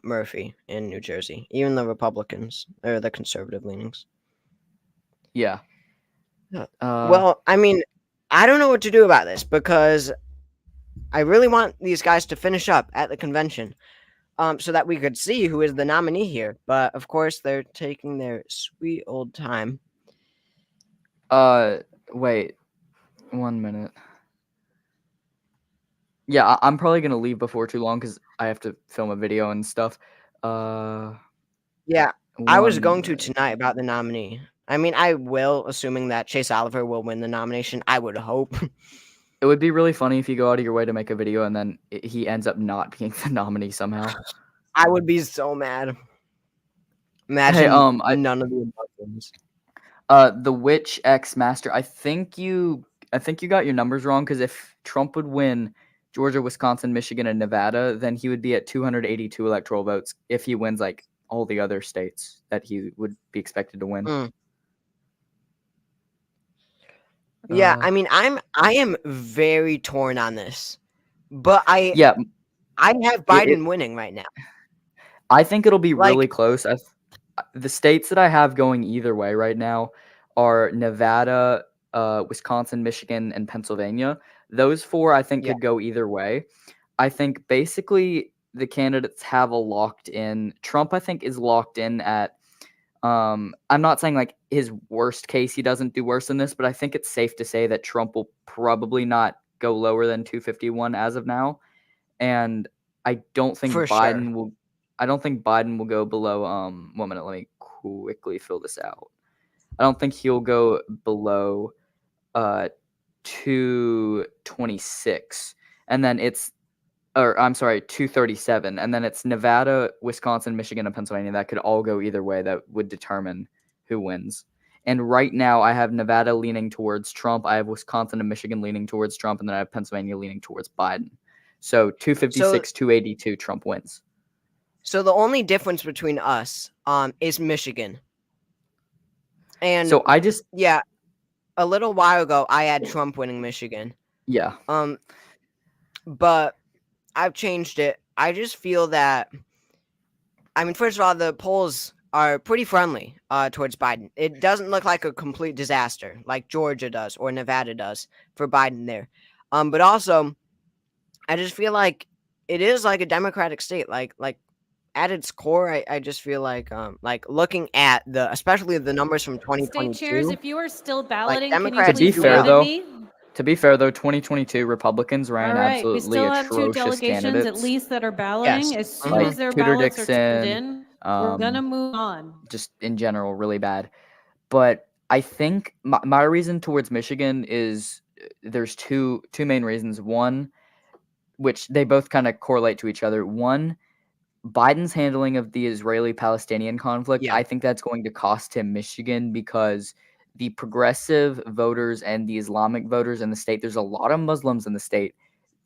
Murphy in New Jersey, even the Republicans or the conservative leanings. Yeah. Well, I mean, I don't know what to do about this because I really want these guys to finish up at the convention, so that we could see who is the nominee here. But of course, they're taking their sweet old time. Wait, 1 minute. Yeah, I'm probably gonna leave before too long because I have to film a video and stuff. Yeah, I was going to tonight about the nominee. I mean, I will, assuming that Chase Oliver will win the nomination. I would hope. It would be really funny if you go out of your way to make a video and then he ends up not being the nominee somehow. I would be so mad. Imagine none of the emotions. The Witch X Master. I think you got your numbers wrong because if Trump would win Georgia, Wisconsin, Michigan, and Nevada, then he would be at 282 electoral votes if he wins all the other states that he would be expected to win. Yeah, I mean, I am very torn on this, but I have Biden winning right now. I think it'll be really close. The states that I have going either way right now are Nevada, Wisconsin, Michigan, and Pennsylvania. Those four I think could go either way. I think basically the candidates have a locked in. Trump, I think, is locked in at I'm not saying his worst case he doesn't do worse than this, but I think it's safe to say that Trump will probably not go lower than 251 as of now. And I don't think Biden will I don't think Biden will go below 1 minute, let me quickly fill this out. I don't think he'll go below 226. And then it's or I'm sorry, 237, and then it's Nevada, Wisconsin, Michigan, and Pennsylvania that could all go either way that would determine who wins. And right now, I have Nevada leaning towards Trump, I have Wisconsin and Michigan leaning towards Trump, and then I have Pennsylvania leaning towards Biden. So 256, 282, Trump wins. So the only difference between us is Michigan. And so I just yeah, a little while ago I had Trump winning Michigan. Yeah. But I've changed it. I just feel that, I mean, first of all, the polls are pretty friendly towards Biden. It doesn't look like a complete disaster like Georgia does or Nevada does for Biden there. But also, I just feel like it is like a Democratic state. Like at its core, I just feel like looking at especially the numbers from 2022. State chairs, if you are still balloting, can you Democrats please do give well. me? To be fair, though, 2022 Republicans ran All right, we absolutely still have two atrocious delegations candidates. at least that are balloting. Yes. As soon Like as their Tudor ballots are turned Dixon, in, we're gonna move on. Just in general, really bad. But I think my reason towards Michigan is there's two main reasons. One, which they both kind of correlate to each other. One, Biden's handling of the Israeli-Palestinian conflict, Yeah. I think that's going to cost him Michigan because the progressive voters and the Islamic voters in the state, there's a lot of Muslims in the state.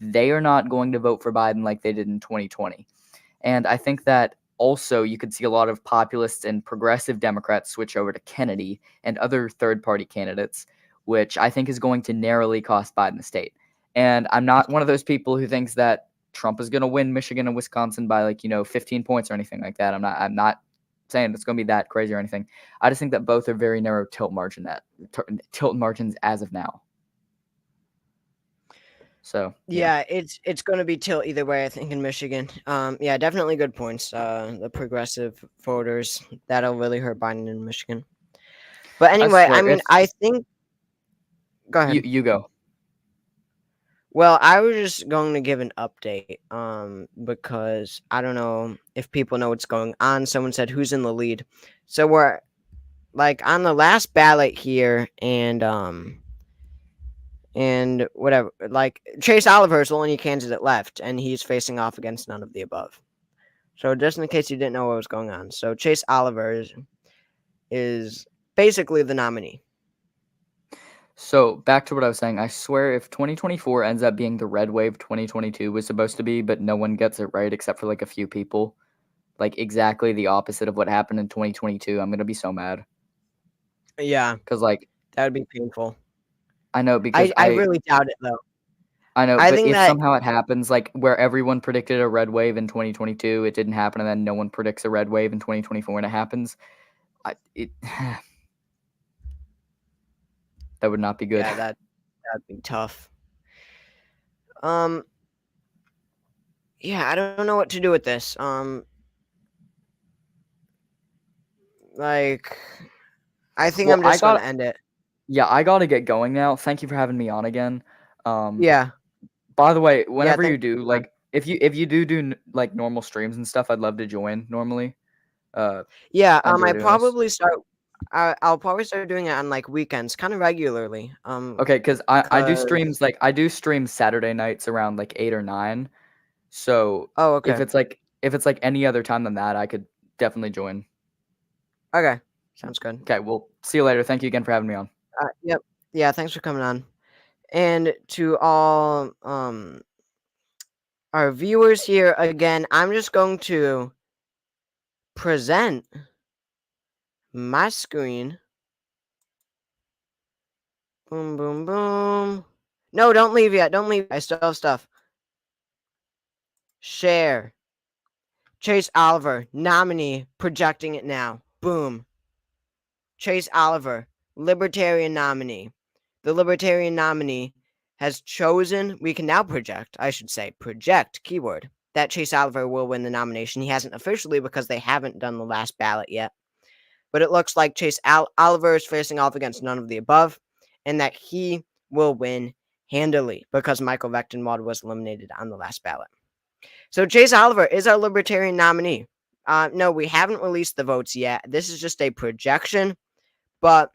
They are not going to vote for Biden like they did in 2020. And I think that also you could see a lot of populists and progressive Democrats switch over to Kennedy and other third-party candidates, which I think is going to narrowly cost Biden the state. And I'm not one of those people who thinks that Trump is going to win Michigan and Wisconsin by 15 points or anything like that. I'm not saying it's going to be that crazy or anything. I just think that both are very narrow tilt margins as of now. So yeah, it's going to be tilt either way, I think, in Michigan. Yeah, definitely good points. The progressive voters, that'll really hurt Biden in Michigan. But anyway, I mean, I think. Go ahead. You go. Well, I was just going to give an update, because I don't know if people know what's going on. Someone said who's in the lead, so we're on the last ballot here, and whatever. Chase Oliver is the only candidate left, and he's facing off against none of the above. So just in case you didn't know what was going on, so Chase Oliver is basically the nominee. So back to what I was saying, I swear if 2024 ends up being the red wave 2022 was supposed to be, but no one gets it right except for a few people, exactly the opposite of what happened in 2022, I'm going to be so mad. Yeah. Because that would be painful. I know, because I really doubt it, though. I know, I but think if that somehow it happens, where everyone predicted a red wave in 2022, it didn't happen, and then no one predicts a red wave in 2024 and it happens, that would not be good. Yeah, that'd be tough. Yeah, I don't know what to do with this. I think I'm just gonna end it. Yeah, I gotta get going now. Thank you for having me on again. Yeah. By the way, whenever you do, if you do normal streams and stuff, I'd love to join normally. Yeah, I enjoy I doing probably start. I'll probably start doing it on weekends, kind of regularly. Okay, because I do streams I do stream Saturday nights around 8 or 9. So okay. if it's any other time than that, I could definitely join. Okay, sounds good. Okay, well, see you later. Thank you again for having me on. Yep. Yeah, thanks for coming on. And to all our viewers here again, I'm just going to present my screen. Boom, boom, boom. No, don't leave yet. Don't leave. I still have stuff. Share. Chase Oliver, nominee, projecting it now. Boom. Chase Oliver, Libertarian nominee. The Libertarian nominee has chosen, we can now project, keyword, that Chase Oliver will win the nomination. He hasn't officially because they haven't done the last ballot yet. But it looks like Chase Oliver is facing off against none of the above, and that he will win handily because Michael Vechtenwald was eliminated on the last ballot. So Chase Oliver is our Libertarian nominee. No, we haven't released the votes yet. This is just a projection, but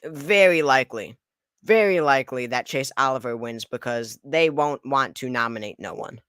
very likely that Chase Oliver wins because they won't want to nominate no one.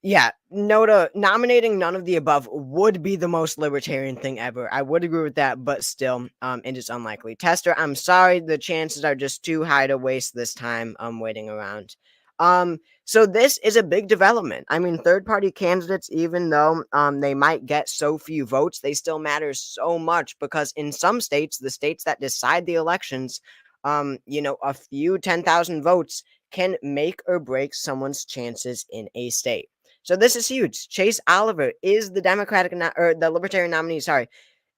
Yeah, nominating none of the above would be the most libertarian thing ever. I would agree with that, but still, it is unlikely. Tester, I'm sorry, the chances are just too high to waste this time waiting around. So this is a big development. I mean, third-party candidates, even though they might get so few votes, they still matter so much because in some states, the states that decide the elections, a few 10,000 votes can make or break someone's chances in a state. So this is huge. Chase Oliver is the the Libertarian nominee. Sorry,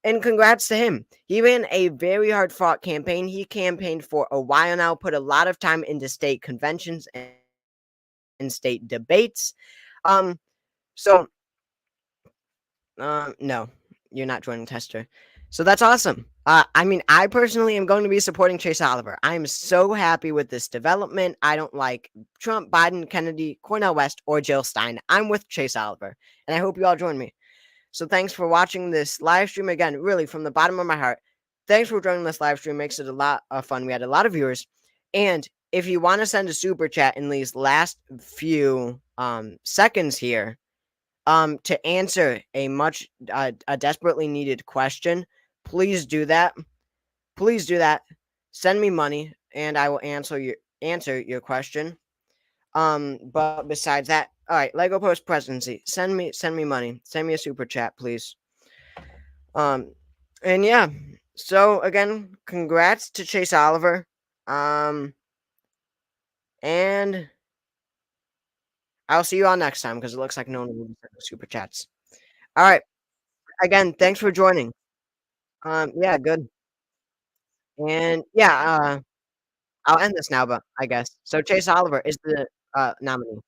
and congrats to him. He ran a very hard-fought campaign. He campaigned for a while now, put a lot of time into state conventions and state debates. So no, you're not joining Tester. So that's awesome. I mean, I personally am going to be supporting Chase Oliver. I'm so happy with this development. I don't like Trump, Biden, Kennedy, Cornel West, or Jill Stein. I'm with Chase Oliver, and I hope you all join me. So thanks for watching this live stream again, really from the bottom of my heart. Thanks for joining this live stream. Makes it a lot of fun. We had a lot of viewers. And if you want to send a super chat in these last few seconds here, to answer a desperately needed question, please do that. Please do that. Send me money, and I will answer your question. But besides that, all right, Lego Post Presidency. Send me money. Send me a super chat, please. And yeah. So again, congrats to Chase Oliver. And I'll see you all next time because it looks like no one will be sending super chats. All right. Again, thanks for joining. Yeah, good. And yeah, I'll end this now, but I guess. So Chase Oliver is the nominee.